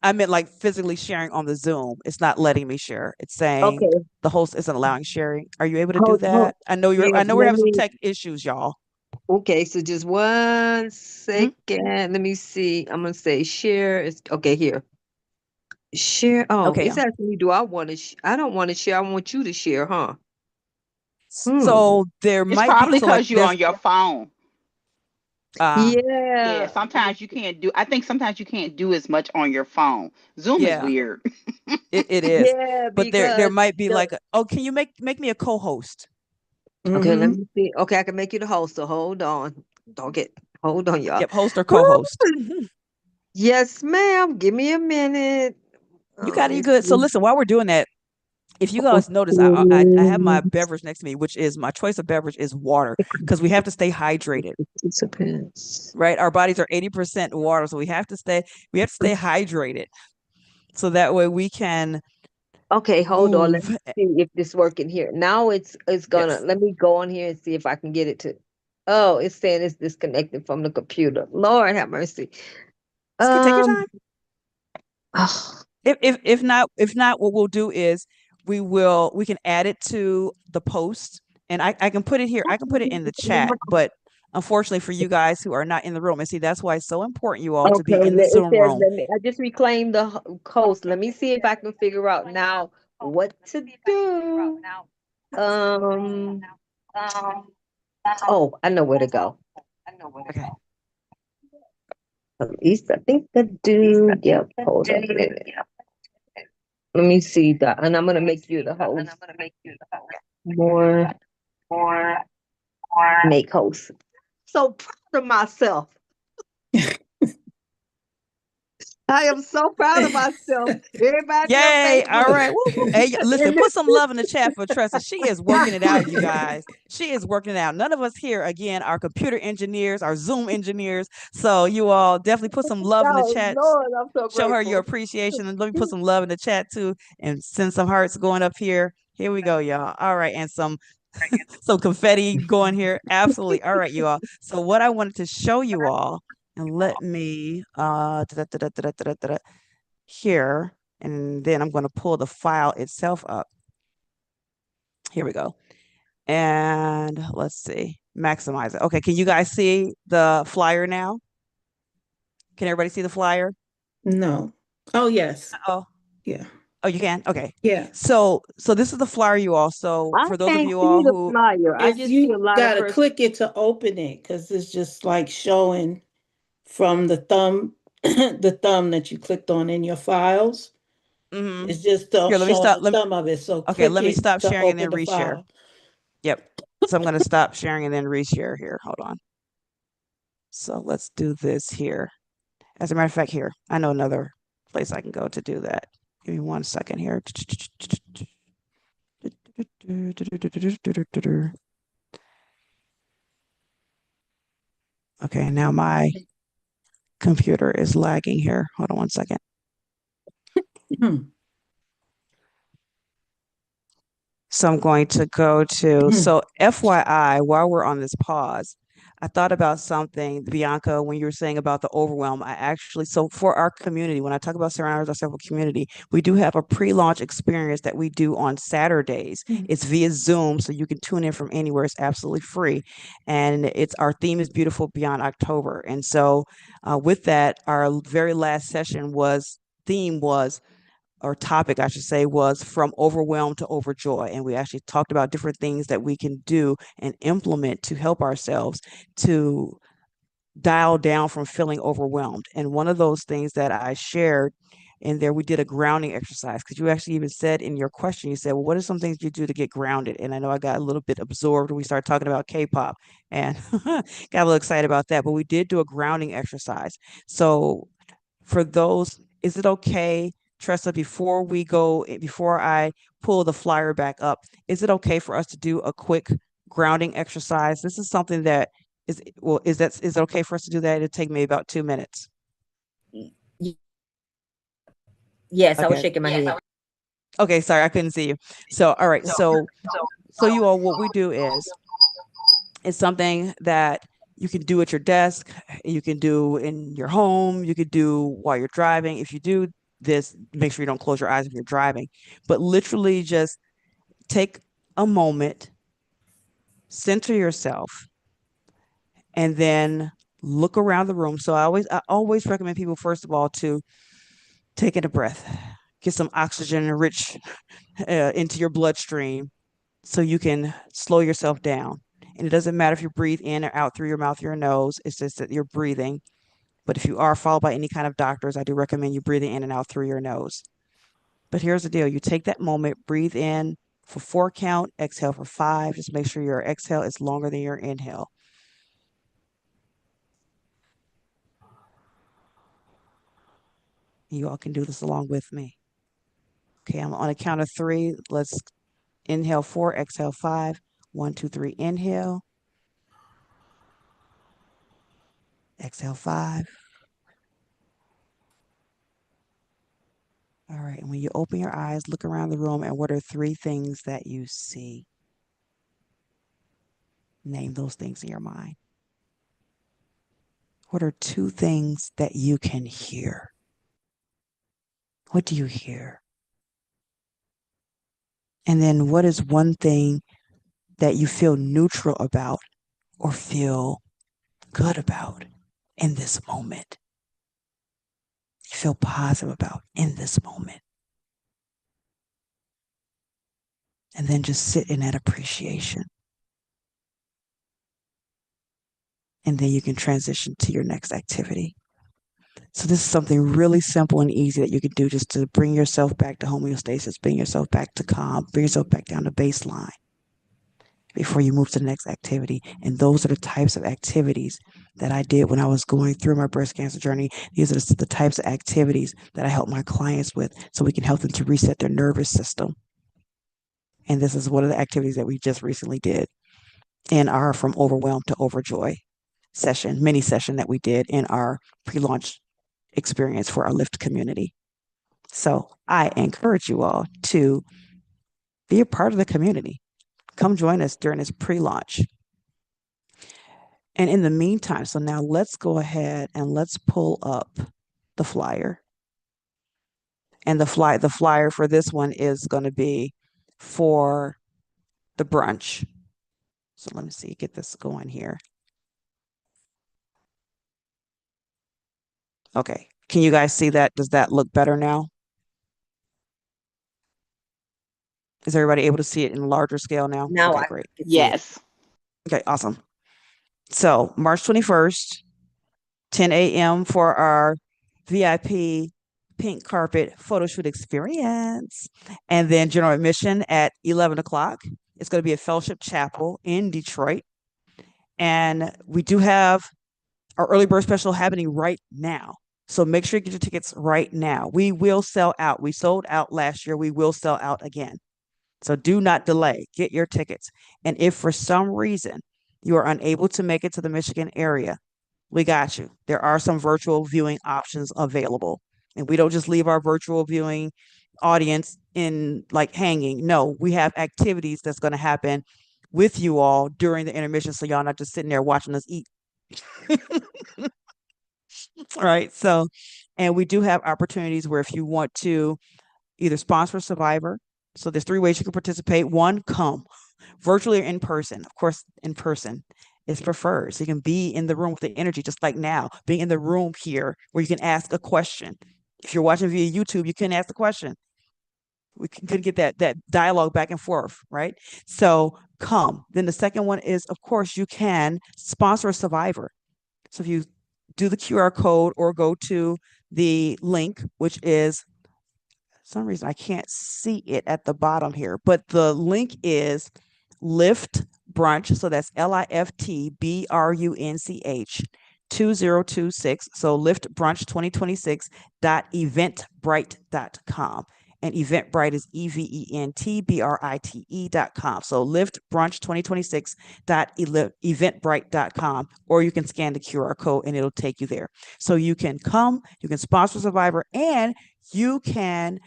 I meant like physically sharing on the Zoom. It's not letting me share. It's saying Okay. the host isn't allowing sharing. Are you able to do Hold. that? I know Yeah, I know we're let having some me. tech issues, y'all. Okay, so just one Mhm. second. Let me see. I'm gonna say share. It's okay here. Share. Oh, Okay. it's asking me, do I want to? I don't want to share. I want you to share, huh? Hmm. So there It's might be probably so like because you're there's on your phone. Yeah, Yeah. sometimes you can't do. I think sometimes you can't do as much on your phone. Zoom is yeah, weird. it is. Yeah, But there because might be the like oh, can you make me a co-host? okay, let Mm-hmm. me see. Okay, I can make you the host. So hold on. Don't get hold on, y'all. Yep, host or co-host. Woo! Yes, ma'am. Give me a minute. You got it, you Let's good. So see. listen, while we're doing that, if you guys notice, I have my Okay. beverage next to me, which is my choice of beverage is water because we have to stay hydrated, Participants. right? Our bodies are 80% water, so we have to stay hydrated so that way we can Okay, hold on. Let me move. see if this working here. Now it's gonna Yes. let me go on here and see if I can get it to. Oh, it's saying it's disconnected from the computer. Lord have mercy. Just take your Um. time. Oh, If not, what we'll do is we can add it to the post and I can put it here. I can put it in the chat, but unfortunately for you guys who are not in the room, and see that's why it's so important you all to be okay, in the it Zoom says room. let me. I just reclaimed the coast. Let me see if I can figure out now what to do. Um. Oh, I know where to go. Okay. At least I think the dude. Yep. Hold on a minute. Let me see that, and I'm gonna make you the host. More, make host. So proud of myself. I am so proud of myself. Everybody on Yay. All Facebook. right. Woo, woo. Hey, listen, put some love in the chat for Tressa. She is working it out, you guys. She is working it out. None of us here, again, are computer engineers, are Zoom engineers. So you all definitely put some love in the Oh chat. Lord, I'm so Show her your grateful. appreciation. And let me put some love in the chat too and send some hearts going up here. Here we go, y'all. All right. And some confetti going here. Absolutely. All right, you all. So what I wanted to show you all, and let me here, and then I'm going to pull the file itself up. Here we go. And let's see. Maximize it. Okay, can you guys see the flyer now? Can everybody see the flyer? No. Oh, yes. Oh, Yeah. oh, you can? Okay. Yeah. So this is the flyer, you all. So I for those of can't you see all the who flyer. I If just see a you lot of gotta person. click it to open it, because it's just like showing from the thumb, the thumb that you clicked on in your files. mhm. It's just Here, let me showing stop. the thumb of it. So Okay, click let me it stop to sharing and then open the reshare. file. Yep. So I'm going to stop sharing and then reshare here. Hold on. So let's do this here. As a matter of fact, here, I know another place I can go to do that. Give me 1 second here. Okay, now my computer is lagging here. Hold on 1 second. So I'm going to go to, so FYI, while we're on this pause, I thought about something, Bianca, when you were saying about the overwhelm. I actually, so for our community, when I talk about surrounding ourselves with community, we do have a pre-launch experience that we do on Saturdays. It's via Zoom, so you can tune in from anywhere. It's absolutely free. And it's our theme is Beautiful Beyond October. And so with that, our very last session theme was or topic, I should say, was from overwhelm to overjoy. And we actually talked about different things that we can do and implement to help ourselves to dial down from feeling overwhelmed. And one of those things that I shared in there, we did a grounding exercise because you actually even said in your question, you said, well, what are some things you do to get grounded? And I know I got a little bit absorbed when we started talking about K-pop and got a little excited about that, but we did do a grounding exercise. So for those, is it okay, Tressa, before I pull the flyer back up, is it okay for us to do a quick grounding exercise? This is something that is it okay for us to do that? It'll take me about 2 minutes. Yes, I was Okay. shaking my head. Okay, sorry, I couldn't see you. So, all right. So you all, what we do is it's something that you can do at your desk, you can do in your home, you could do while you're driving. If you do this, make sure you don't close your eyes if you're driving, but literally just take a moment, center yourself, and then look around the room. So I always recommend people, first of all, to take in a breath, get some oxygen rich into your bloodstream so you can slow yourself down. And it doesn't matter if you breathe in or out through your mouth or your nose, it's just that you're breathing. But if you are followed by any kind of doctors, I do recommend you breathing in and out through your nose. But here's the deal. You take that moment, breathe in for 4 count, exhale for 5. Just make sure your exhale is longer than your inhale. You all can do this along with me. Okay, I'm on a count of 3. Let's inhale 4, exhale 5. 1, 2, 3, inhale. Exhale 5. All right, and when you open your eyes, look around the room, and what are 3 things that you see? Name those things in your mind. What are 2 things that you can hear? What do you hear? And then what is 1 thing that you feel neutral about or feel good about in this moment? You feel positive about in this moment. And then just sit in that appreciation. And then you can transition to your next activity. So this is something really simple and easy that you can do just to bring yourself back to homeostasis, bring yourself back to calm, bring yourself back down to baseline before you move to the next activity. And those are the types of activities that I did when I was going through my breast cancer journey. These are the types of activities that I help my clients with so we can help them to reset their nervous system. And this is one of the activities that we just recently did in our From Overwhelmed to Overjoy mini session that we did in our pre-launch experience for our Lift community. So I encourage you all to be a part of the community. Come join us during this pre-launch. And in the meantime, so now let's go ahead and let's pull up the flyer. And the flyer for this one is going to be for the brunch. So let me see, get this going here. Okay, can you guys see that? Does that look better now? Is everybody able to see it in larger scale now? Now okay, I great. can see it. Yes. Okay, awesome. So March 21st, 10 a.m. for our VIP pink carpet photo shoot experience. And then general admission at 11 o'clock. It's going to be at Fellowship Chapel in Detroit. And we do have our early bird special happening right now. So make sure you get your tickets right now. We will sell out. We sold out last year. We will sell out again. So do not delay. Get your tickets. And if for some reason you are unable to make it to the Michigan area, we got you. There are some virtual viewing options available. And we don't just leave our virtual viewing audience in like hanging. No, we have activities that's going to happen with you all during the intermission. So y'all not just sitting there watching us eat. All right. So, and we do have opportunities where if you want to either sponsor a survivor. So there's 3 ways you can participate. 1, come virtually or in person. Of course, in person is preferred. So you can be in the room with the energy, just like now, being in the room here where you can ask a question. If you're watching via YouTube, you can ask the question. We can get that dialogue back and forth, right? So come. Then the second one is, of course, you can sponsor a survivor. So if you do the QR code or go to the link, which is some reason I can't see it at the bottom here, but the link is Lift Brunch. So that's LIFTBRUNCH 2026. So liftbrunch2026.eventbrite.com. And Eventbrite is EVENTBRITE.com. So liftbrunch2026.eventbrite.com, or you can scan the QR code and it'll take you there. So you can come, you can sponsor Survivor, and you can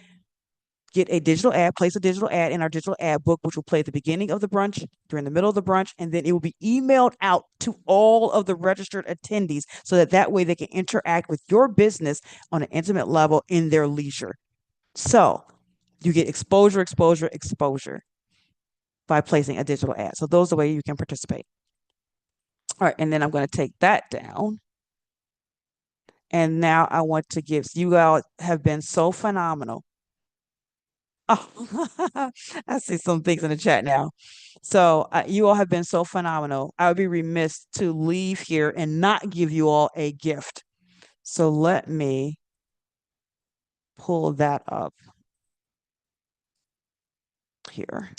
get a digital ad, place a digital ad in our digital ad book, which will play at the beginning of the brunch, during the middle of the brunch, and then it will be emailed out to all of the registered attendees so that way they can interact with your business on an intimate level in their leisure. So you get exposure by placing a digital ad. So those are the ways you can participate. All right, and then I'm going to take that down. And now I want to give, you all have been so phenomenal. Oh, I see some things in the chat now. So you all have been so phenomenal. I would be remiss to leave here and not give you all a gift. So let me pull that up here.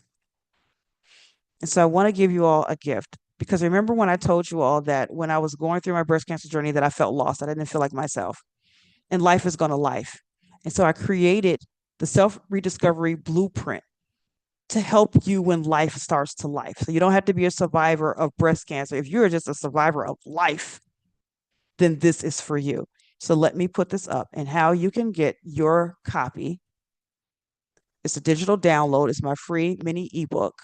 And so I want to give you all a gift, because remember when I told you all that when I was going through my breast cancer journey that I felt lost, I didn't feel like myself, and life is going to life. And so I created the self-rediscovery blueprint to help you when life starts to life. So you don't have to be a survivor of breast cancer. If you're just a survivor of life, then this is for you. So let me put this up, and how you can get your copy. It's a digital download. It's my free mini ebook.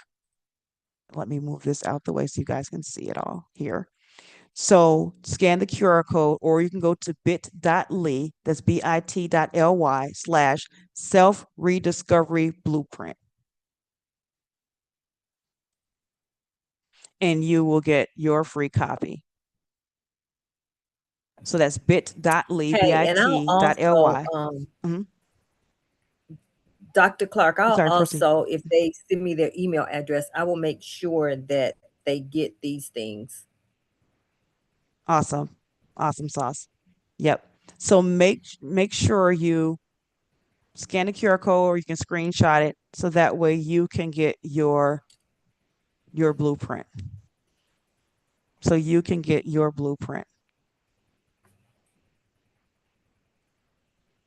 Let me move this out the way so you guys can see it all here. So scan the QR code, or you can go to bit.ly, that's bit.ly/self-rediscovery blueprint. And you will get your free copy. So that's bit.ly, Hey, and I'll bit.ly. also, Mhm. Dr. Clark, I'll Sorry, proceed. also, if they send me their email address, I will make sure that they get these things. Awesome. Awesome sauce. Yep. So make sure you scan the QR code, or you can screenshot it, so that way you can get your blueprint. So you can get your blueprint.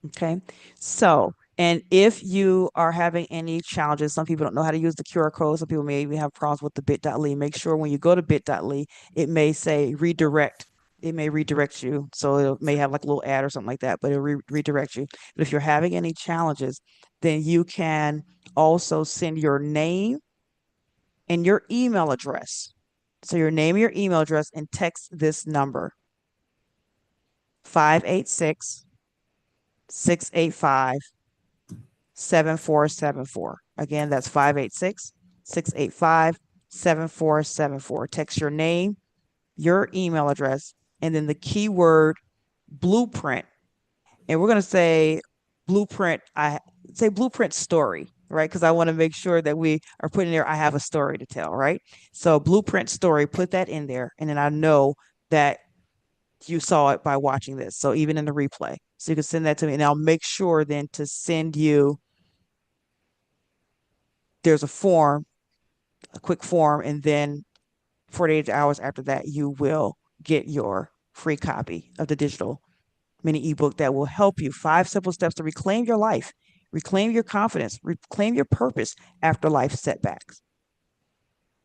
Okay. So, and if you are having any challenges, some people don't know how to use the QR code. Some people may even have problems with the bit.ly. Make sure when you go to bit.ly, it may say redirect. It may redirect you. So it may have like a little ad or something like that, but it'll redirect you. But if you're having any challenges, then you can also send your name and your email address. So your name and your email address, and text this number, 586 685 7474. Again, that's 586 685 7474. Text your name, your email address, and then the keyword blueprint. And we're going to say blueprint, I say blueprint story, right? Because I want to make sure that we are putting there, I have a story to tell, right? So blueprint story, put that in there. And then I know that you saw it by watching this. So even in the replay, so you can send that to me, and I'll make sure then to send you, there's a form, a quick form, and then 48 hours after that, you will get your free copy of the digital mini ebook that will help you 5 simple steps to reclaim your life, reclaim your confidence, reclaim your purpose after life setbacks.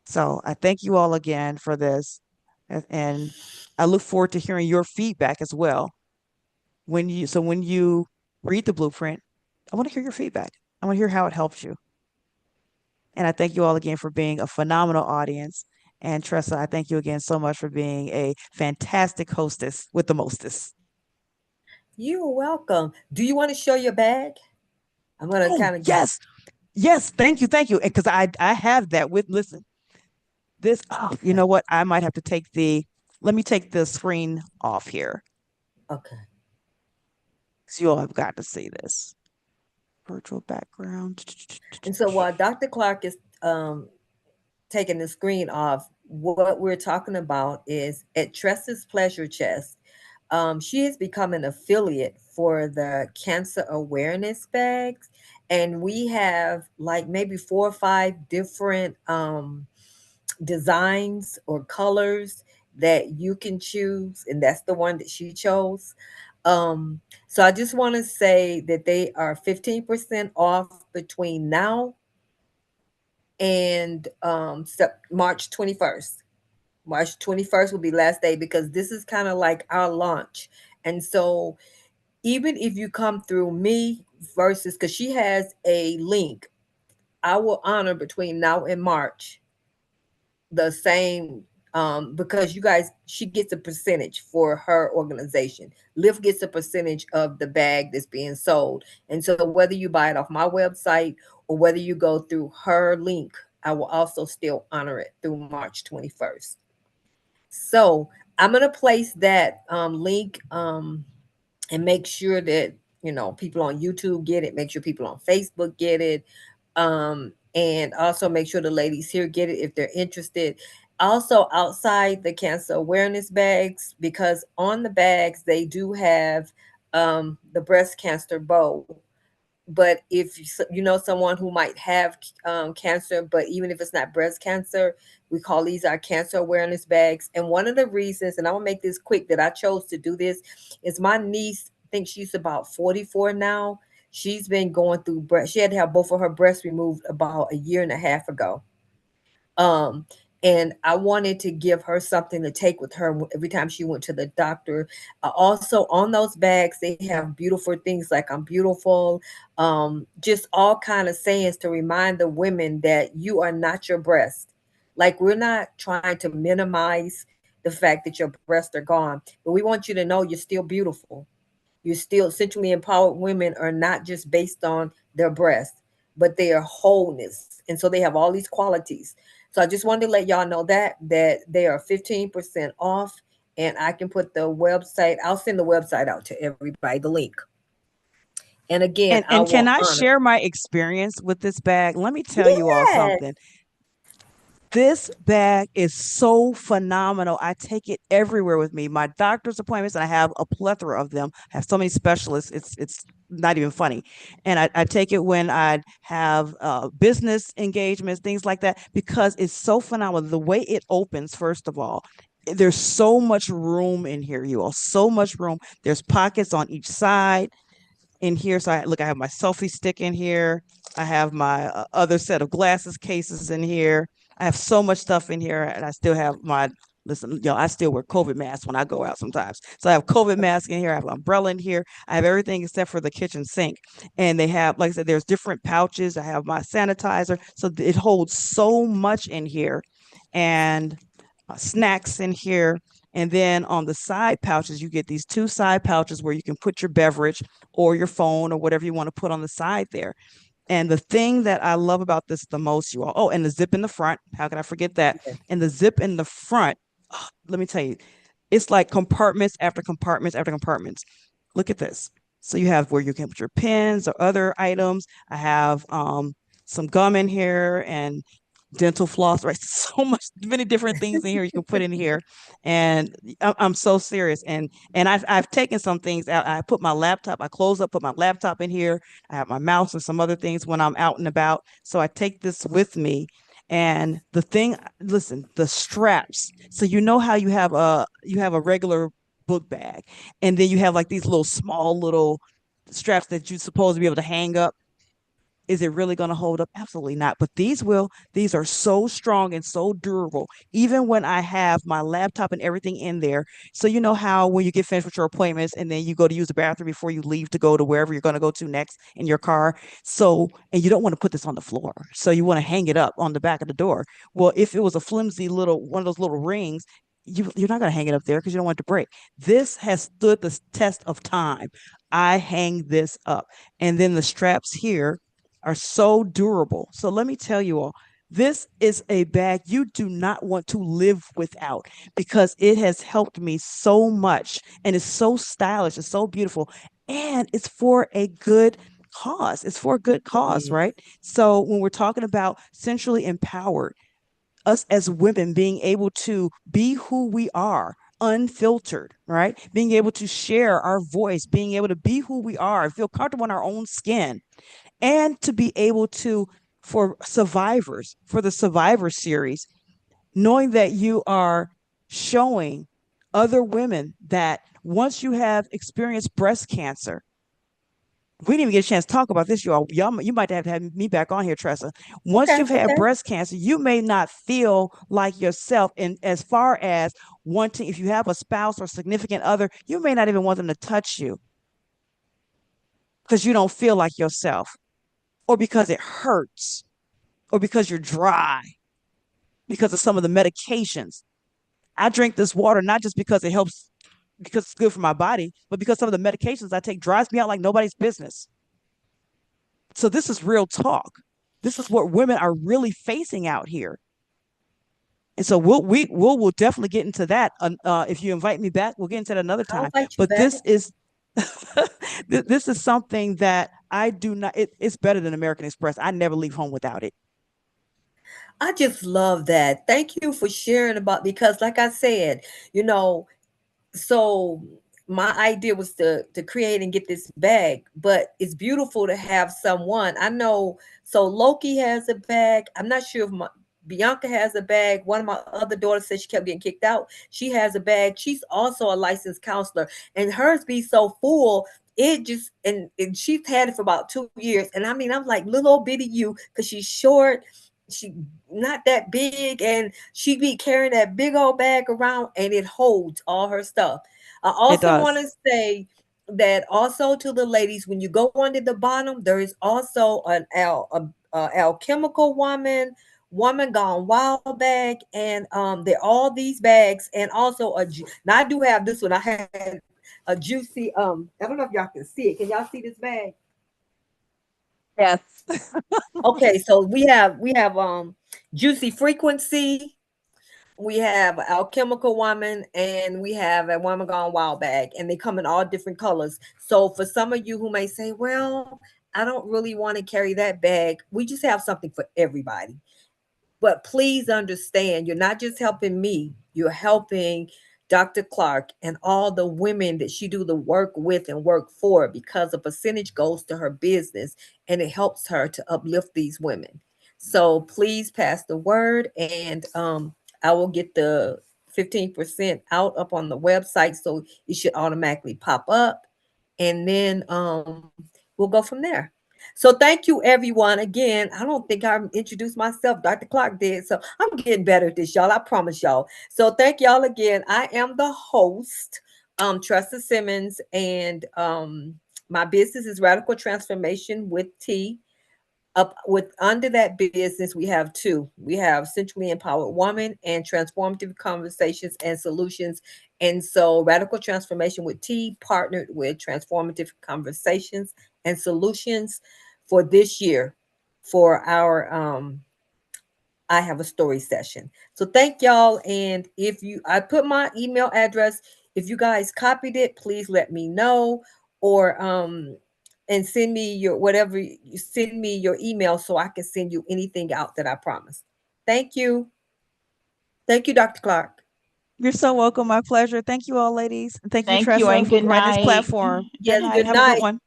So I thank you all again for this, and I look forward to hearing your feedback as well. When you read the blueprint, I want to hear your feedback. I want to hear how it helps you. And I thank you all again for being a phenomenal audience. And Tresa, I thank you again so much for being a fantastic hostess with the mostest. You're welcome. Do you want to show your bag? I'm going to kind of Yes, thank you, because I have that with, listen, this. Oh, Okay. you know what? I might have to let me take the screen off here. Okay. So you all have got to see this virtual background. And so while Dr. Clark is taking the screen off, what we're talking about is at Tresa's Pleasure Chest. She has become an affiliate for the cancer awareness bags. And we have like maybe 4 or 5 different designs or colors. that you can choose, and that's the one that she chose. Um, so I just want to say that they are 15% off between now and March 21st. March 21st will be last day because this is kind of like our launch. And so even if you come through me versus, because she has a link, I will honor between now and March the same, because you guys, she gets a percentage for her organization. Lyft gets a percentage of the bag that's being sold. And so whether you buy it off my website or whether you go through her link, I will also still honor it through March 21st. So I'm gonna place that link, and make sure that people on YouTube get it. Make sure people on Facebook get it, and also make sure the ladies here get it if they're interested. Also, outside the cancer awareness bags, because on the bags they do have the breast cancer bow. But if you know someone who might have cancer, but even if it's not breast cancer, we call these our cancer awareness bags. And one of the reasons, and I'm gonna make this quick, that I chose to do this is my niece, I think she's about 44 now. She's been going through breast. She had to have both of her breasts removed about a year and a half ago. Um, and I wanted to give her something to take with her every time she went to the doctor. Also, on those bags, they have beautiful things like "I'm beautiful," just all kind of sayings to remind the women that you are not your breast. Like, we're not trying to minimize the fact that your breasts are gone, but we want you to know you're still beautiful. You're still sexually empowered. Women are not just based on their breasts, but their wholeness. And so they have all these qualities. So I just wanted to let y'all know that they are 15% off. And I can put the website, I'll send the website out to everybody, the link. And again, I And can will I honor. share my experience with this bag? Let me tell you all Yes. something. This bag is so phenomenal. I take it everywhere with me. My doctor's appointments, and I have a plethora of them. I have so many specialists. It's not even funny. And I take it when I have business engagements, things like that, because it's so phenomenal. The way it opens, first of all, there's so much room in here, you all. So much room. There's pockets on each side in here. So I have my selfie stick in here. I have my other set of glasses cases in here. I have so much stuff in here, and I still have my listen, y'all. I still wear COVID masks when I go out sometimes. So I have COVID mask in here. I have an umbrella in here. I have everything except for the kitchen sink. And they have, like I said, there's different pouches. I have my sanitizer, so it holds so much in here, and snacks in here. And then on the side pouches, you get these two side pouches where you can put your beverage or your phone or whatever you want to put on the side there. And the thing that I love about this the most, you all, oh, and the zip in the front. How can I forget that? Yes. And the zip in the front, oh, let me tell you, it's like compartments after compartments after compartments. Look at this. So you have where you can put your pens or other items. I have some gum in here and dental floss, right? So much, many different things in here you can put in here, and I'm so serious. And I've taken some things out. I put my laptop. I close up, put my laptop in here. I have my mouse and some other things when I'm out and about. So I take this with me. And the thing, listen, the straps. So you know how you have a regular book bag, and then you have like these little small little straps that you're supposed to be able to hang up. Is it really going to hold up? Absolutely not. But these will. These are so strong and so durable. Even when I have my laptop and everything in there. So you know how when you get finished with your appointments and then you go to use the bathroom before you leave to go to wherever you're going to go to next in your car. So, and you don't want to put this on the floor. So you want to hang it up on the back of the door. Well, if it was a flimsy little one of those little rings, you're not going to hang it up there because you don't want it to break. This has stood the test of time. I hang this up. And then the straps here are so durable. So let me tell you all, this is a bag you do not want to live without because it has helped me so much and it's so stylish, it's so beautiful, and it's for a good cause. It's for a good cause, Yes. right? So when we're talking about centrally empowered, us as women being able to be who we are, unfiltered, right? Being able to share our voice, being able to be who we are, feel comfortable in our own skin, and to be able to, for survivors, for the survivor series, knowing that you are showing other women that once you have experienced breast cancer, we didn't even get a chance to talk about this, y'all. You might have to have me back on here, Tresa. Once Okay, you've had okay. breast cancer, you may not feel like yourself. And as far as wanting, if you have a spouse or significant other, you may not even want them to touch you because you don't feel like yourself, or because it hurts, or because you're dry, because of some of the medications. I drink this water not just because it helps, because it's good for my body, but because some of the medications I take dries me out like nobody's business. So this is real talk. This is what women are really facing out here. And so we'll definitely get into that. If you invite me back, we'll get into that another I'll time. invite you But back. this is this is something that I do not. It's better than American Express. I never leave home without it. I just love that. Thank you for sharing about, because like I said, you know, so my idea was to create and get this bag, but it's beautiful to have someone I know. So Loki has a bag. I'm not sure if Bianca has a bag. One of my other daughters said she kept getting kicked out. She has a bag. She's also a licensed counselor, and hers be so full. It just, and she's had it for about 2 years. And I mean, I'm like little old bitty you, because she's short. She not that big, and she be carrying that big old bag around, and it holds all her stuff. I It also want does. to say that also to the ladies, when you go under the bottom, there is also an alchemical woman gone wild bag, and there are all these bags, and also now I do have this one. I had a juicy, I don't know if y'all can see it. Can y'all see this bag? Yes. Okay, so we have juicy frequency, we have alchemical woman, and we have a woman gone wild bag, and they come in all different colors. So for some of you who may say, well, I don't really want to carry that bag, we just have something for everybody. But please understand, you're not just helping me, you're helping Dr. Clark and all the women that she do the work with and work for, because a percentage goes to her business, and it helps her to uplift these women. So please pass the word, and I will get the 15% out up on the website, so it should automatically pop up, and then we'll go from there. So thank you, everyone. Again, I don't think I introduced myself. Dr. Clark did. So I'm getting better at this, y'all. I promise y'all. So thank y'all again. I am the host, Tresa Simmons, and my business is Radical Transformation with T. Up with under that business, we have two. We have Centrally Empowered Woman and Transformative Conversations and Solutions. And so Radical Transformation with T partnered with Transformative Conversations and Solutions for this year for our I have a story session. So thank y'all. And if you, I put my email address. If you guys copied it, please let me know, or and send me your whatever, you send me your email so I can send you anything out that I promised. Thank you. Thank you, Dr. Clark. You're so welcome. My pleasure. Thank you all, ladies. And thank you, Thank you Tresa, and for good providing this night. platform. Good Yes, night. good Have a good night. one.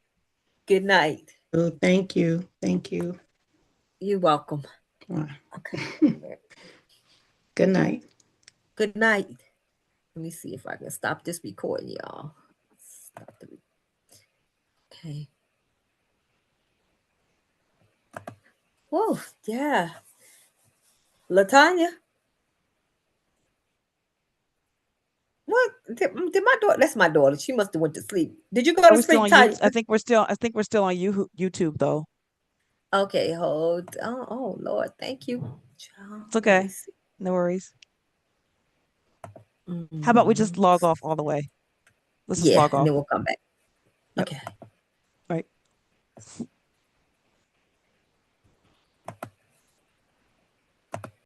Good night. Oh, thank you. Thank you. You're welcome. Wow. Okay. Good night. Good night. Let me see if I can stop this recording, y'all. Stop the okay. Whoa, yeah. Latanya, what did my daughter? That's my daughter. She must have went to sleep. Did you go Are to we still sleep, on you? Tanya? I think we're still on YouTube though. Okay, hold. Oh Lord, thank you. Child, It's let me okay. see. No worries. How about we Mm, just log off all the way? Let's just yeah, log and off. then we'll come back. Yep. Okay. Right.